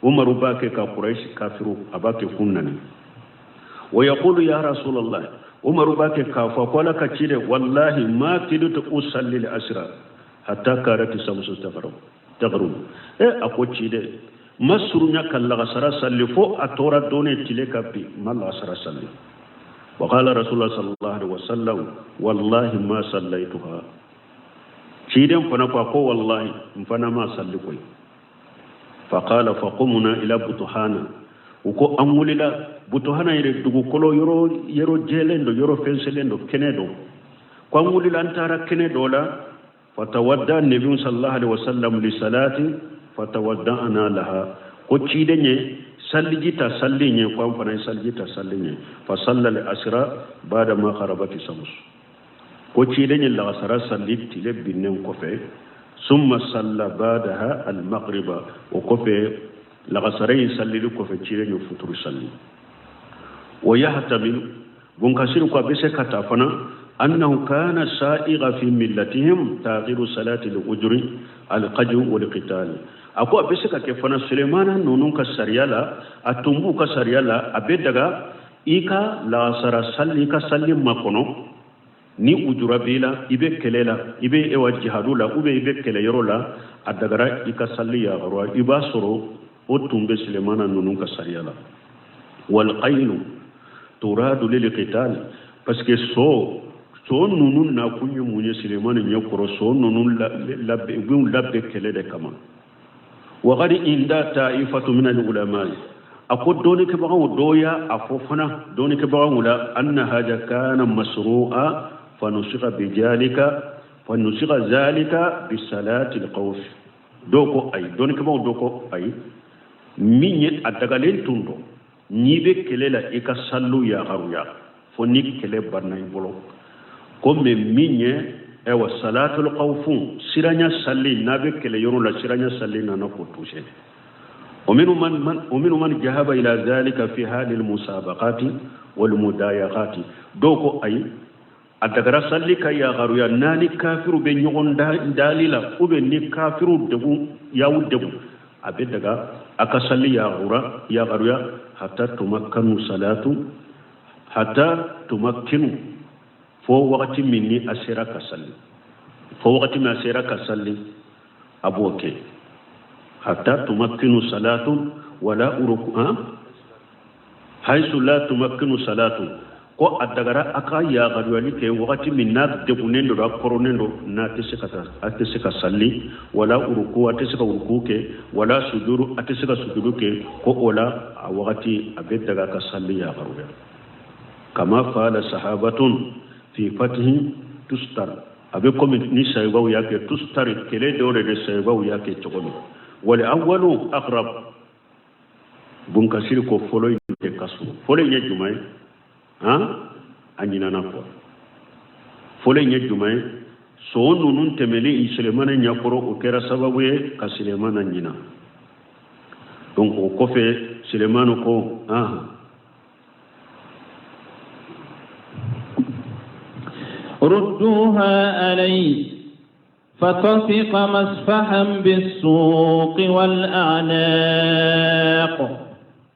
عمر باكي كقريش كافروا أباكي كنني ويقول يا رسول الله عمر باكي كافا قال كتير والله ما كدت أصلي العشرة حتى كانت الشمس تغرب أقول تير ما سرنا كلا سرا صلي فو أتورا دوني تلك بي ما لا سرا صلي وقال رسول الله صلى الله عليه وسلم والله ما صليتها شيدم فنقول والله فنا ما صليكوي فقال فقمنا الى بطحانا وكو اموللا بطحانا يردغو كلو يرو جيلندو يرو فنسلندو كنيدو كو اموللا انتارا كنيدو لا فتودع النبي صلى الله عليه وسلم لصلاه فتودعنا لها كو شيدني سلجيتا سليني كو فنا سلجيتا سليني فصلى العصر بعد ما خربت الشمس ko ciidañi laga sara salli tile binnen kofe summa salla badaha almagriba o kofe laga sarayi sallili kofe ciidañi futuru salli wa yahtamil bunkasiru ko bese kata fana annahu kana sa'iga fi millatihim taghiru salati al-ujri al-qajr wal-qital ako bese ka ke fana Sulemana nonun ka sariyala atumbu ka sariyala abedaga ika la sara salli ka salli makono ni ujura bila ibe kelela ibe ewa jihadula ube ibe kele yorola adagara ika salli ya garwa iba soro o tumbe Sulemana nunun ka sariyala wal qaylu turadu lil qital parce que so nunun na kunyu munye Sulemana nyakoro so nunun labbe kele de kama wa qad inda ta'ifatu min al ulama akod doni ke bawo doya afofana doni ke bawo la anna haja kana masru'a فنسخ ذلك بصلاة الخوف دوكو أي دونك ما دوكو أي مين أدغالين توندو نيبه كليلا إيكا سالو يا غرويا فنيك كلي برناي بولو كم مين أو صلاة الخوف سيرانيا سالي نابه كلي يرون لا سيرانيا سالي نانا كوتوشي ومن من جهب إلى ذلك في هذه المسابقات والمدايقات دوكو أي adagara salli ka ya garuya nani kafiru be nyogon dalila ube ni kafiru debu yawu debu abe daga aka salli ya garuya hatta tumakkinu fo wakati minni asira ka salli aboke hatta tumakkinu salatu wala uruku haythu la tumakkinu salatu ko adagara aka ya garwani ke wakati minna debunendo da koronendo na tesika salli wala uruku atesika uruku ke wala sujuru atesika sujudu ke ko ola wakati abedaga ka salli ya garwa kama fala sahabatun fi fatih tustar abe komi ni saybaw yake tustar kele dore de saybaw yake tokomi wal awwalu aqrab bunkasir ko foloy de kasu foloy ne jumay anyina na ko fole nye jumay so nunun temeli Sulemana nyakoro o kera sababu ye ka Sulemana nyina donc o kofe Sulemana ko ردوها علي فطفق مسفحا بالسوق والأعناق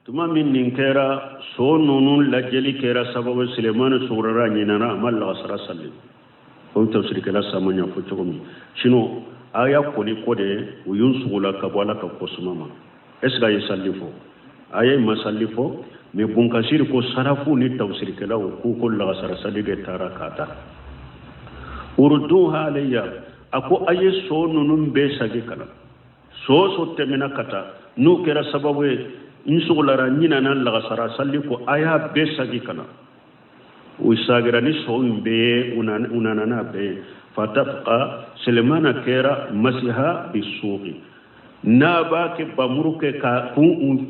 tuma min nin kera so nunun lajeli kera sababu Suleiman surara nyinana amalla asara salli on tafsir kala samanya fo cogomi sino aya koni kode uyun sugula ka wala ka kosumama esga yisalli fo aya masalli fo me bunkasir ko sarafu ni tafsir kala ko ko la asara salli de tara kata urduha alayya ako aye so nunun be sagi kala so temina kata nu kera sababu insugulara nyinana laga sara salli ko aya be sagi kana usagira ni so be unanana be fatafqa Sulemana kera masiha bisuqi nabake bamuruke ka ku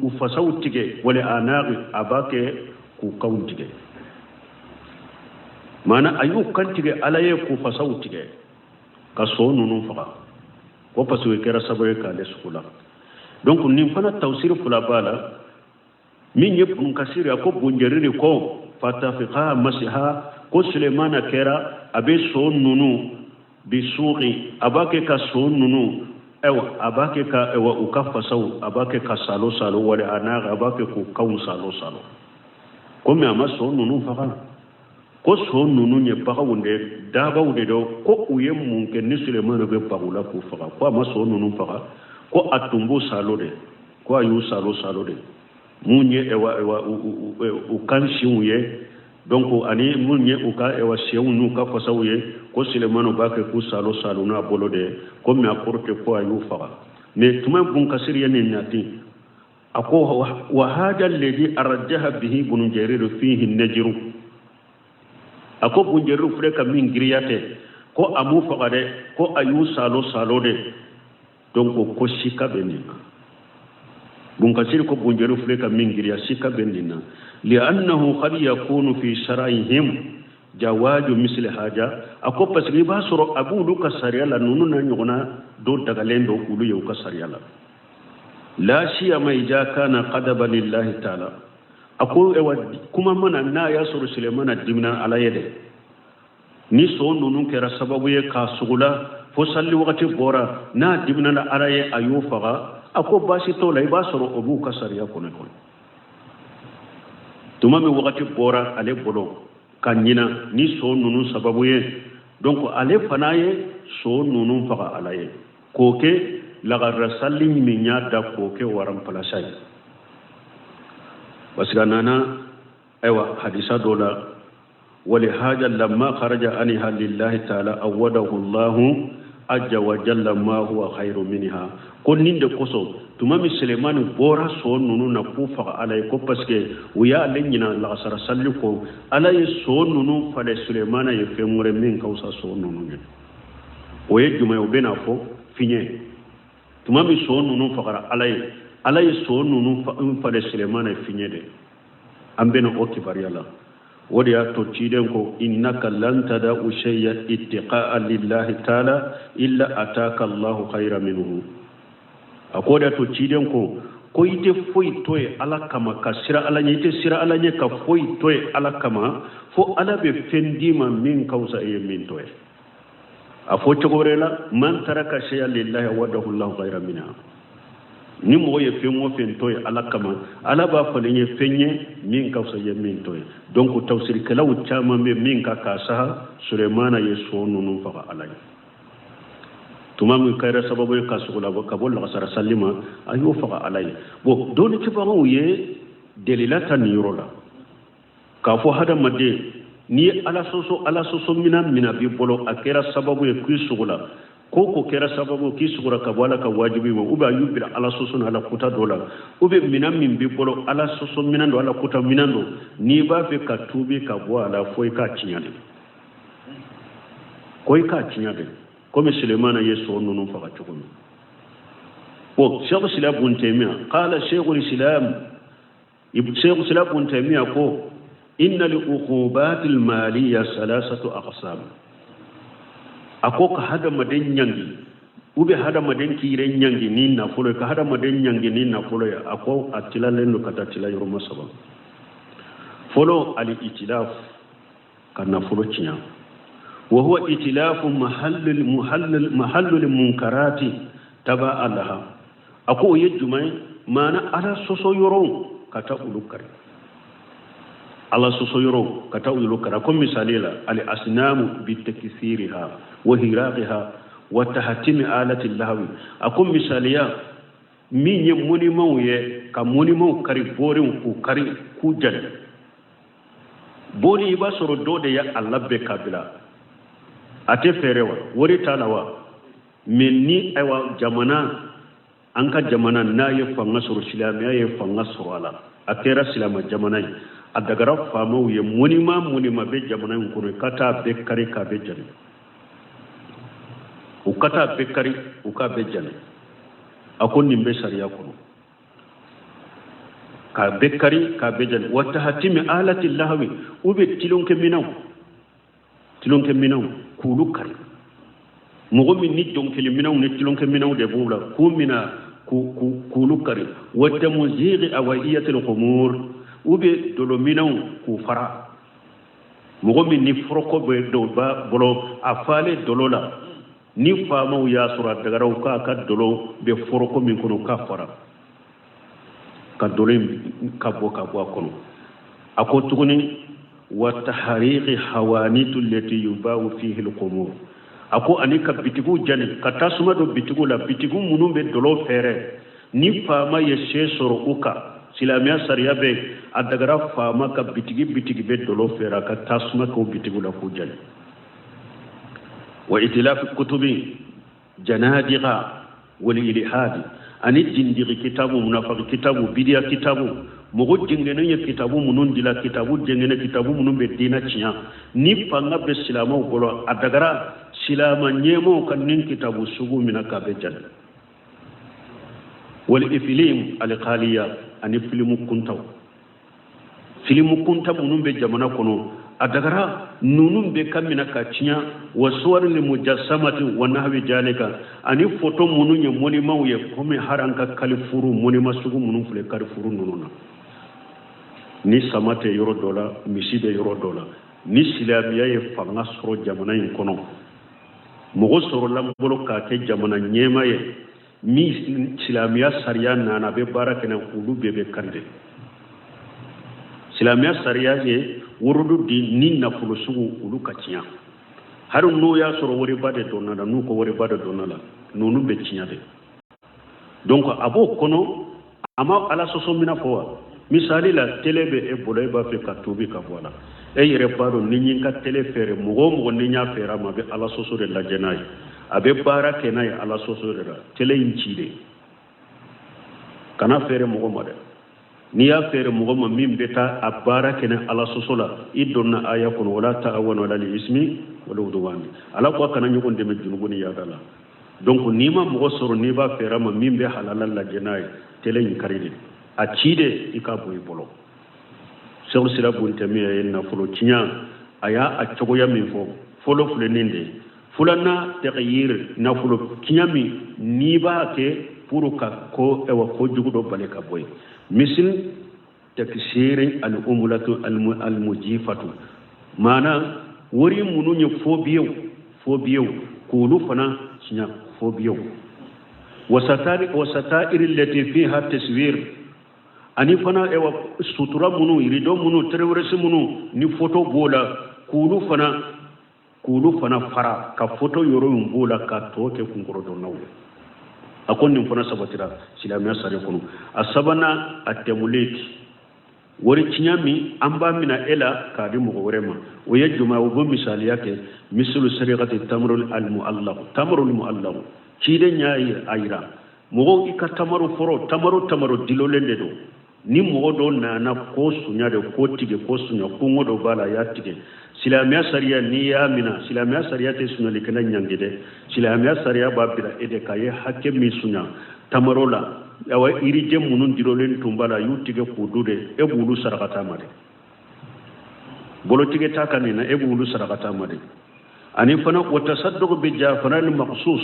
ufasautige wala anaqi abake ku kauntige mana ayu kantige alaye ku fasautige ka so nunu faga ko pasu kera sababu ka lesukula donc nin fana tawsir fula bala min yebun kasiri ko bunjeriri ko fatafiqa masiha ko Sulemana kera abe so nunu bisuqi abake ka so nunu ewa abake ka ewa ukafasaw abake ka salo wala anaga abake ku kaun salo ko me ama so nunu faga ko so nunu nye baga wunde daba wunde do ko uye munke ni Sulemana be pagula ku faga ko ama so nunu faga ko atumbu salode ko ayu salode munye ewa ukanshi uye donc ani munye uka ewa sheunu ka fasawye ko Sulemana bake ku salo na bolode ko me aporte ko ayu faga me tuma bun kasir yani nati ako wa hada alladhi arjaha bihi bun jarir fihi najru ako bun jarir freka min griyate ko amu faga de ko ayu salode donc ko shika benina bun kasir ko bunjeru freka mingiriya shika benina li'annahu qad yakunu fi shara'ihim jawaju misli haja ako pasri ba soro abu luka sariyala nunu na nyona do daga lendo ulu yu ka sariyala la shiya mai ja kana qadaba lillahi ta'ala ako ewa kuma mana na ya soro Sulemana dimna ala yede ni so nunu kera sababu ye ka sugula fo salli wakati bora na dimna la araye ayu faga ako basi to lay basoro obu kasariya kono tuma mi wakati bora ale bolo kanyina ni so nunu sababu ye donc ale fanaye so nunu faga alaye koke laga rasalli mi nyada koke waram palasay wasganana aywa hadisa dola ولهذا لما خرج عنها لله تعالى أوده الله عز وجل ما هو خير منها كل نند كوسو تمام سليمان بورا سو نونو نكوفا على كو باسكو ويا لنينا لا سر سلكو على سو نونو فال سليمان يفمر من كوسا سو نونو وي جمع بينا فو فيني تمام سو نونو فقرا على سو نونو فال سليمان فيني دي امبنا اوكي باريالا وديا توتشيدنكو إنك لن تدع شيئا اتقاء لله تعالى إلا أتاك الله خيرا منه أقول توتشيدنكو ko ite foyi toye ala kama ka sira ala nye ite sira ala nye ka foyi toye ala kama fo ala be fendima min kawsa e min toye a fo cogorela man taraka shay'an lillahi wadahu Allahu khayran minha ni mo ye fengo fen toye ala kama ala ba fa le fenye min kawsa ye min toye donc tawsir kala wu chama me min ka sa Sulemana ye so nunu fa ala tumamu kayra sababu ka sugula ka bol la sara sallima ayo fa ala bo doni ci ba ye delilata ni rola ka fo hada made ni ala soso mina bi bolo akera sababu ye ku sugula koko kera sababu kisugura ka wala ka wajibi wa uba yubira ala soso na ala kuta dola ube minam min bi bolo ala soso minando ala kuta minando ni ba fe ka tubi ka wala foi ka tinyade comme Sulemana yeso nunu fa ka chukumi o Sheikh Islam Ibn Taymiyyah qala Sheikh Islam Ibn Taymiyyah ko inna li uqubat al maliyya salasatu aqsam ako ka hada maden nyangi ube hada maden kire nyangi ni na fulo ka hada maden nyangi ni na fulo ya ako atila lendo kata tila yoro masaba folo ali itilaf kana fulo chinya wa huwa itilafu mahallul munkarati taba alaha ako yejumai mana ala soso yoro kata ulukari ala sosoyoro kata ulukara comme misalila al asnamu bitakthiriha wa hiraqiha wa tahatimi alati lahwi akum misaliya min ye monument ye ka monument kari borin ku kari ku jan boni ba soro dode ya Allah be kabila ate ferewa wori talawa min ni aywa jamana an ka jamana na ye fanga soro silamiya ye fanga soro ala akera silama jamana yi a dagara famaw ye monument be jamana yi kono kata be kari ka be jan u kata be kari u ka be jan akon nimbe sharia kono ka be kari ka be jan wa tahatimi alati lahwi ube tilonke minaw kulu kari mogo min ni donkeli minaw ni tilonke minaw de bula ku mina kulu kari wa tamzighi awaiyatil khumur ube dolo minaw ku fara mogo min ni froko be do ba bolo afale dolola ni famaw ya sura dagaraw ka dolo be froko min kono ka fara ka dolim ka bo kono ako tuguni wa tahriqi hawanitu allati yubahu fihi alqumur ako anika bitigu jani katasuma do bitigu la bitigu munum be dolo fere ni fama ye sesoro uka silamiya sariya be adagara fama ka bitigi be dolo fere ka tasuma ko bitigu la ko jani wa itilaf kutubi janadiqa wal ilhadi ani jindiri kitabu munafiq kitabu bidiya kitabu mogo jengene ye kitabu munun dila kitabu jengene kitabu munun be dina ciya ni panga be silama golo adagara silama nyemo kan nin kitabu sugu mina ka be jan wal iflim al qaliya ani filmu kunta munun be jamana kono adagara nunun be kamina ka ciya wa suwarul mujassamati wa nahwi jalika ani photo munun ye monument ye comme haranka kalifuru monument sugu munun fule kalifuru nununa ni samate yoro dola miside yoro dola ni silamiya ye fanga soro jamana in kono mogo soro lambolo ka ke jamana nyema ye mi silamiya sariya nana be barakena ulu bebe kande silamiya sariya ye wurudu di ni na fulo sugu ulu kaciya haru no ya soro wori bade donala nu ko wori bade donala nonu be ciya de donc abo kono ama ala soso mina fo misali la télé be e bolo ba fe ka tobi ka wala e yere baro ni nyin ka télé fere mo ni nya fera ma be ala soso de la jenay abe bara kenay ala soso de la télé inci de kana fere mo ma de ni ya fere mo ma min beta abara kenan ala soso la idonna aya kun wala ta'awanu ala ismi wala udwan ala ko kana nyugo de me junugo ni ya dala donc ni ma mo soro ni ba fera ma min be halala la jenay télé in karide a cide ikaboy bolo seul sira bunte mi na fulo cinya aya a cogoya min fo folo fule ninde fulana taghyir na fulo cinya mi ni ba ke puru ka ko e wa ko jugudo bale ka boy misil taksir al umlatu al mujifatu mana wori mununye fobiyo ko lu fana cinya fobiyo wasatari allati fiha taswir ani fana ewa sutura munu irido munu terewresi munu ni photo bola kulu fana fara ka photo yoro bola ka toke kungoro do nawo akon nim fana sabatira silamiya sare kono asabana atemuleki wori cinyami amba mina ela ka di mo worema o yejuma o bo misali yake mislu sariqati tamrul al muallaq cide nyaay ayra mo ika tamaru foro tamaru dilolende do ni mo do na ko sunya de ko tige ko sunya ko ngodo bala ya tige silamiya sariya ni ya mina silamiya sariya te sunya likana nyangide silamiya sariya babira ede kaye hakke mi sunya tamarola yawa iri je munun dirolen tumbala yu tige ko dude e bulu sarakata made bolo tige takane na e bulu sarakata made ani fana wa tasadduq bi jafaran makhsus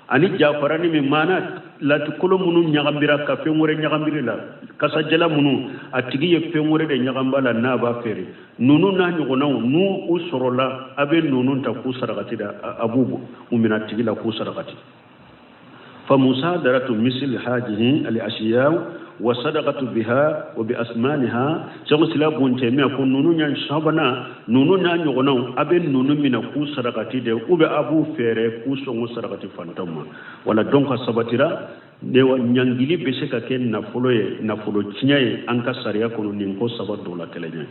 ani jafarani mi mana la tukolo munu nyagambira ka fengore nyagambira kasa jala munu atigi ye fengore de nyagambala na ba fere nunu na nyugona nu usorola abe nunu ta ku sarakati da abubu umina tigi la ku sarakati fa musadaratu misl hadhihi al ashiya وصدقت بها وبأسمانها سغسلا بونتمي أكون نونو نان شابنا نونو نان يغنو أبن نونو من كو صدقتي دي أبي أبو فيري كو سونو صدقتي فانتما ولا دونك سبتيرا dewa nyangili beseka ken na folo tiñaye anka sariya kono nin ko saba dola kelenya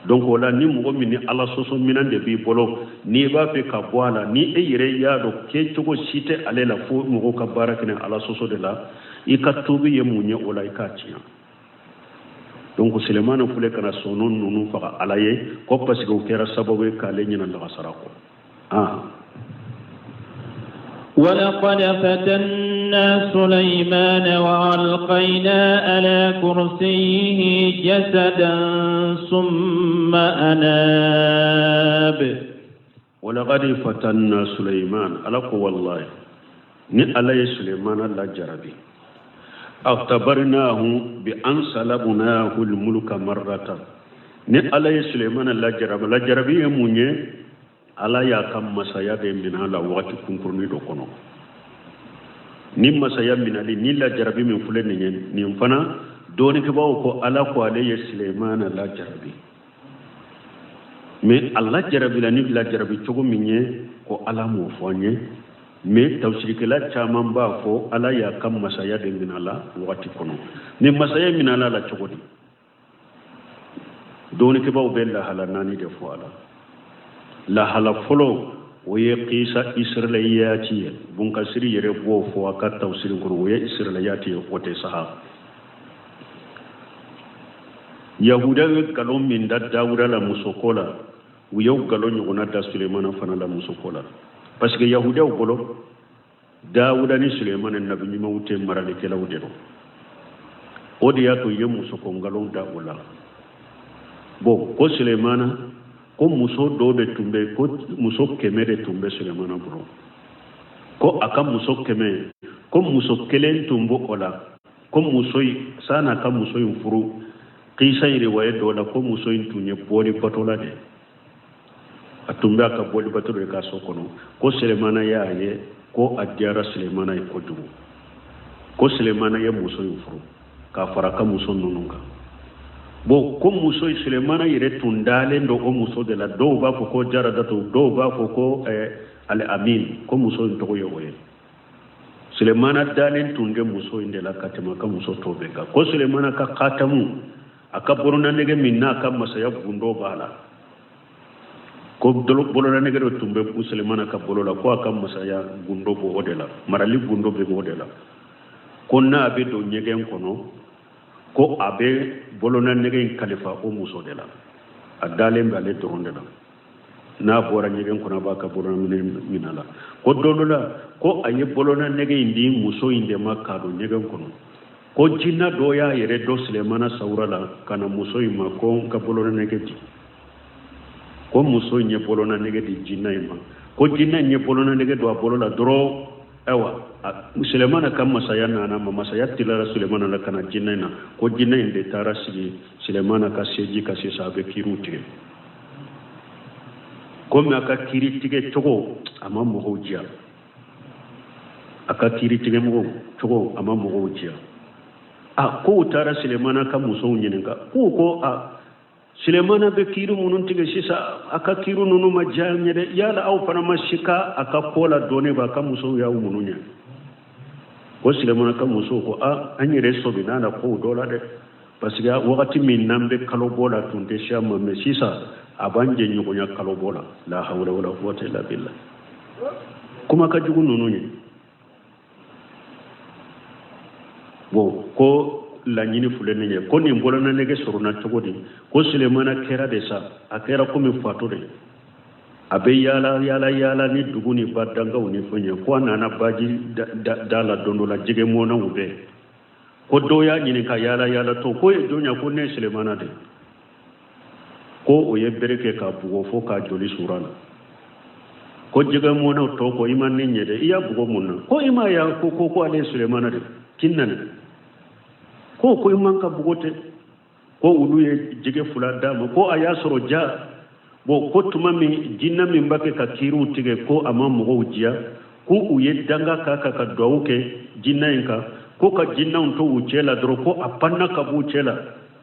donc wala ni mo min ala soso minande bi bolo ni ba fe ka boala ni e yere ya do ke togo site alela fo mo ka barakene ala soso de la i ka tobi ye munye wala i ka tiña donc Suleiman fule kana sonon nunu fa alaye ko parce que o kera sababu ka le nyina la sarako ولقد فتنا سليمان وألقينا على كرسيه جسدا ثم أناب ولقد فتنا سليمان ألق والله علي سليمان لا جربي اختبرناه بأن سلبناه الملك مرة علي سليمان لا جربي يموني ala ya kam masaya de minala wakati kunkurni do kono ni masaya minali ni la jarabi min fule ni fana doni ke bawo ko ala ko alayhi Suleiman la jarabi mais alla jarabi la ni la jarabi togo minye ko ala mo fonye mais tawsirike la chaman ba fo ala ya kam masaya de minala wakati kono ni masaya minala la chogodi doni ke bawo be la halanani de fo ala la hala folo woye qisa israiliyati bunka siri yere bo fo aka tawsir ko woye israiliyati wote sahaba yahuda galon min da dawuda la musokola wiyo galon yona da Suleiman fana la musokola parce que yahuda golo dawuda ni Suleiman nabi ni mawte marale kala wudero odiya to ye musoko galon da wala bo ko Suleiman ko muso do be tumbe ko muso keme de tumbe Suleiman bro ko aka muso keme ko muso kelen tumbo ola ko muso sana ka muso furu qisa riwaya do la ko muso tunye boli batola de atumbe aka boli batola ka sokono ko Suleiman ya ye ko adjara Suleiman ay ko dubu ko Suleiman ya muso furu ka faraka muso nununga bo ko muso Suleiman yere tundale ndo o muso de la do ba ko jaradatu do ba ko al amin ko muso to yo woye Suleiman dalen tunde muso inde la katima ka muso to be ga ko Suleiman ka khatamu aka borona nege minna ka masaya gundo bala ko bolona nege do tumbe ko Suleiman ka bolola ko aka masaya gundo bo odela marali gundo be bo odela ko na be do nyegen kono ko abe bolona nege khalifa o muso de la adale mbale doronde la na bora nyegen ko na baka bolona minala ko dolola ko aye bolona nege indi muso inde makka do nyegen kono ko jinna doya yere do Suleiman saurala kana muso ima ko ka bolona nege di ko muso nye bolona nege di jinna ima ko jinna nye bolona nege do bolola dro ewa Suleiman kam masaya nana masaya tilara Suleiman la kana jinna ko jinna inde tarasi Suleiman ka seji ka se sabe kiruti ko me aka kiritige togo ama mo hojia aka kiritige mo togo ama mo hojia ko tara Suleiman ka muso nyininga ko Suleiman be kiru munun tige sisa aka kiru nunu majanya de yala au pana mashika aka kola done ba ka muso ya umununya ko Suleiman ka muso ko anyere so binana ko dola de parce que wakati min nambe kalo bola tunde shama me sisa abanje nyugonya kalo bola la hawla wala quwwata illa billah kuma ka jugu nununya bo ko la nyini fulene ye ko ni mbolona nege soruna togodi ko Suleiman kera de sa akera ko mi fatore abe yala ni duguni badanga woni fonye ko nana baji dala dondola jige mona ube ko doya nyini ka yala to ko e donya ko ne Suleiman de ko o ye bereke ka bugo fo ka joli surana ko jige mona to ko iman ni nyede iya bugo munna ko ima ya ko ale Suleiman de kinnan ko iman ka bugote ko ulu ye jige fula dama ko aya soro ja bo ko tuma mi jinna min bake ka kiru tige ko ama mo jiya ko uye danga ka dawuke jinna inka ko ka jinna to wucela doro ko apanna ka bucela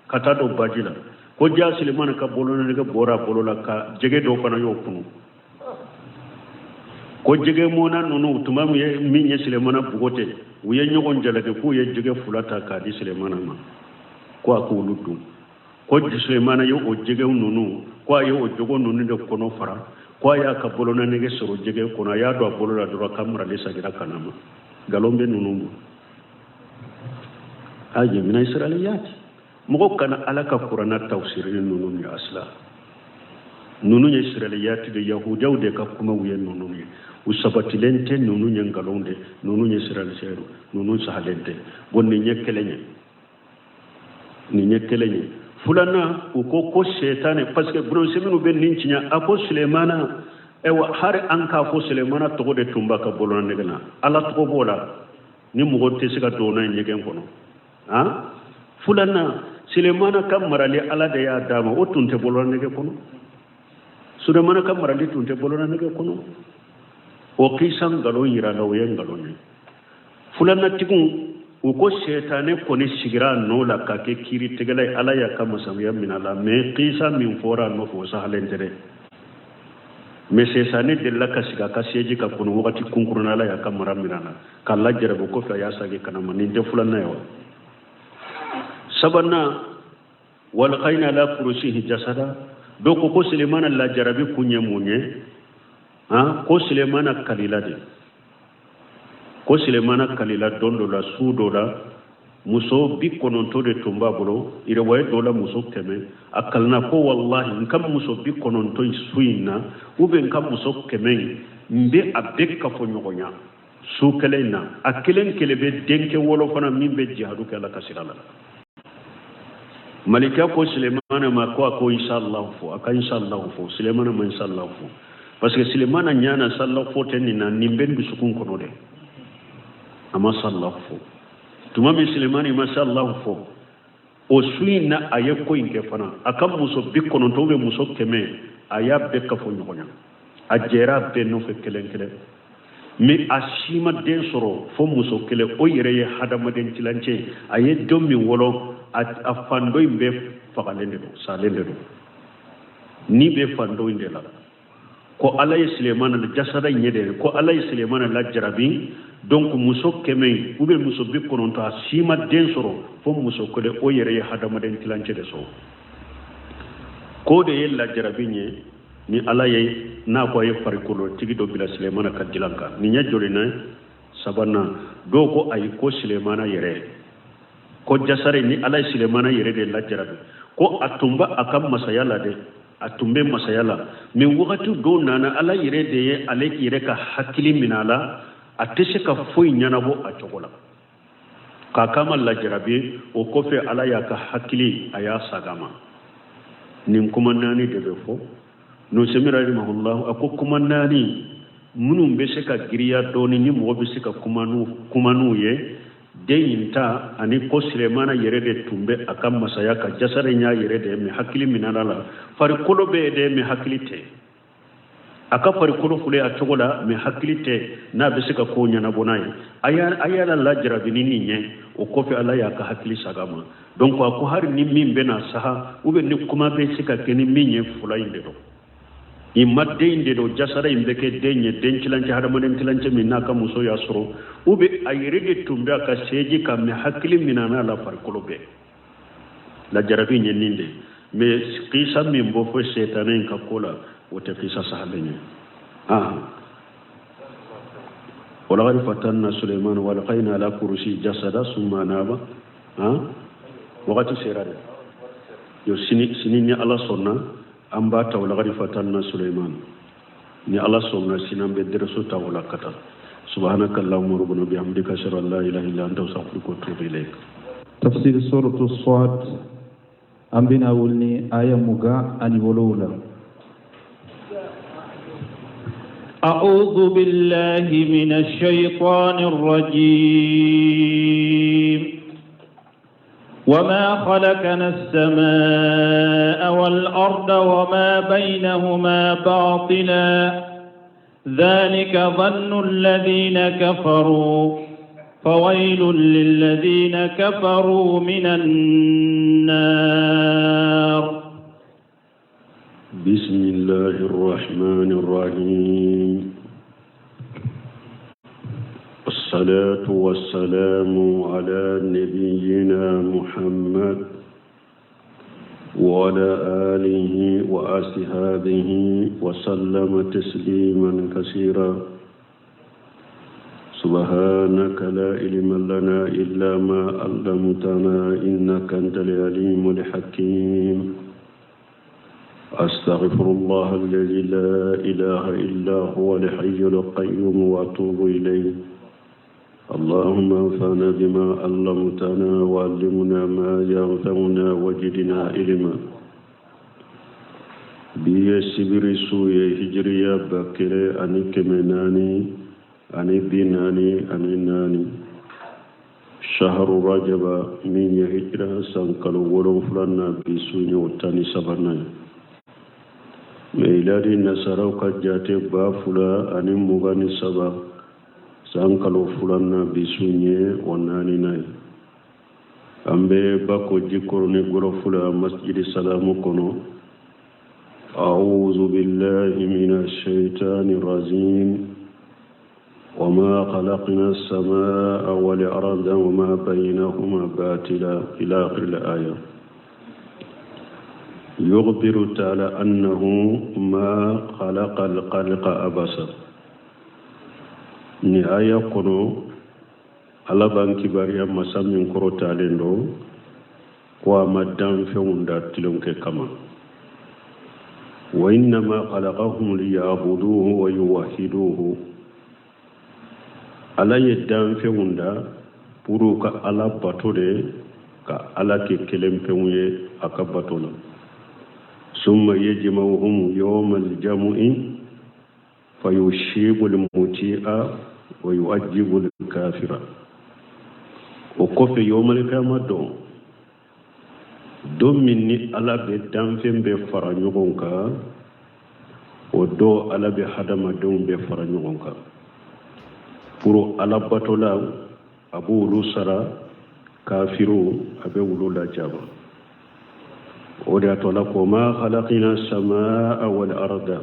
kata do bajila ko ja Suleiman ka bolona ne ka bora bolola ka jege do fana yo kunu ko jege mona nono tuma min ye Suleiman bugote uye nyogon jalage ko ye jege fulata ka di Suleiman ma ko akulu dum ko Suleiman yo o jege nono ko ayo o jogo nono de kono fara ko ya ka bolona ne ke soro jege kono ya do bolola do kamra le sagira kanama galombe nono aje mina israiliyat mogo kana alaka qur'ana tafsirin nono ya asla nono ya israiliyat de yahudaw de ka kuma wuyen nono ne usabatilente nono nya galonde nono ya israiliyat nono sahalente bonni nyekelenye ni nyekelenye fulana uko ko shaytane parce que bro seminu ben nincinya ako Suleimana ewa har anka ko Suleimana to de tumba ka bolona negana ala to bola ni mo gotte siga dona nyegen kono ha fulana Suleimana kam marali ala de ya dama o tunte bolona nege kono Suleimana kam marali tunte bolona nege kono o kisan galo yira na wayen galo ne fulana tikun uko shaytane koni sigira no la ka ke kiri tegala ala ya kama samya minala me qisa min fora no fo sahalentere me sesane de la kasiga kaseji ka kono wakati kunkuruna la ya kama minala kala jarabu ko fa ya sage kana manin de fulana yo sabana wal qaina la kursihi jasada do ko Suleimana la jarabi kunye munye ha ko Suleimana kalilade ko Suleimana kalila dondo la sudo la muso bi kononto de tumba bolo ire way do la muso keme akalna ko wallahi ngam muso bi kononto suina ube ngam muso keme mbe abeka fo nyogonya su kelena akelen kelebe denke wolo fana mimbe jihadu kala kasirala malika ko Suleimana ma ko inshallah fo aka inshallah fo Suleimana ma inshallah fo parce que Suleimana nyana sallahu fo tenina nimben bi sukun kono de ama sallahu fo tuma mi Suleimani ma sallahu fo o suina aye ko inke fana akam muso bikono to be muso keme aya be ka fo nyonya ajera be no fe kelen mi ashima den soro fo muso kele o yere ye hadama den tilance aye dommi wolo a fando imbe fagalende do salende do ni be fando indela ko alay Suleimana la jasada nyede ko alay Suleimana la jarabi donc muso keme ube muso bi konon ta sima den soro fo muso ko de o yere hadama den tilance de so ko de yella jarabi nye ni alay na ko ye farikulo tigi do bila Suleimana kadilanka ni nya jolina sabana do ko ay ko Suleimana yere ko jasare ni alay Suleimana yere de la jarabi ko atumba akam masayala de atumbe masayala min wakati do nana ala yere de ye ale yere ka hakili minala atese ka foyi nyanabo a chokola ka kama la jarabi o kofe ala ya ka hakili aya sagama nin kuma nani de be fo no semira rahimahullah ako kuma nani munum be se ka giriya doni ni mo be se ka kumanu ye deyinta ani ko Suleimana yere de tumbe akam masaya ka jasare nya yere de mi hakili minala fari kolo be de mi hakilite aka fari kolo fule a chogola mi hakilite na be se ka ko nya na bonai aya la jarabi ni nye o ko fe ala ya ka hakili sagama donc ko har ni min be na saha ube ni kuma be se ka keni minye fula inde do imma deinde do jasara imbe ke denye dencilanci hadamaden tilanci min naka muso ya soro ube ayirede tumbe aka seji kam mi hakili minana la farkolobe la jarabi nyeninde me qisa min bo fo shaytanen ka kola wote qisa sahabenye wala gari fatanna Suleiman wa laqayna ala kursi jasada summa naba wakati serade yo sini Allah sonna amba tawla gari fatanna Suleiman ni Allah somna sinan be dereso tawla kata subhanaka allahumma rabbana bihamdika ashhadu an la ilaha illa anta astaghfiruka wa atubu ilayk tafsir suratu Sad ambina wulni aya muga ani wolowla أعوذ بالله من الشيطان الرجيم وما خلقنا السماء والأرض وما بينهما باطلا ذلك ظن الذين كفروا فويل للذين كفروا من النار. بسم الله الرحمن الرحيم. الصلاة والسلام على نبينا محمد وعلى آله وأصحابه وسلم تسليما كثيرا. سبحانك لا علم لنا إلا ما علمتنا إنك أنت العليم الحكيم. أستغفر الله الذي لا إله إلا هو الحي القيوم وأتوب إليه. اللهم انفعنا بما علمتنا وعلمنا ما ينفعنا وزدنا علما. بي سبري سوية هجرية بكرة أني كمناني أني بناني أني ناني شهر رجب من يهجر سنكال ولو فلنا بسوني وطاني سبنا ميلادي نصارى كجاتي بافلا أني مغاني سبا sankalo fulanna bisunye wonani nay ambe bako jikoroni goro fula masjidi salamu kono. a'udhu billahi minash shaitani rajim. وما خلقنا السماء والأرض وما بينهما باطلا إلى آخر الآية. يخبر تعالى أنه ما خلق الخلق أبسا. ni aya kono ala ban kibariya masamin koro talendo ko amadan feunda tilonke kama wa inna ma khalaqahum liya'buduhu wa yuwahhiduhu. ala yeddan feunda puru ka ala batode ka ala ke kelem feuye aka batola. summa yajma'uhum yawmal jam'i fayushibu al-muti'a ويؤجب الكافر. وكفي يوم القيامة دون مني على بدم بفرانيونك ودو على بحدم دون بفرانيونك. برو على بطلا أبو لسرا كافرو أبو لولا جابا. ودعت لكم ما خلقنا السماء والأرض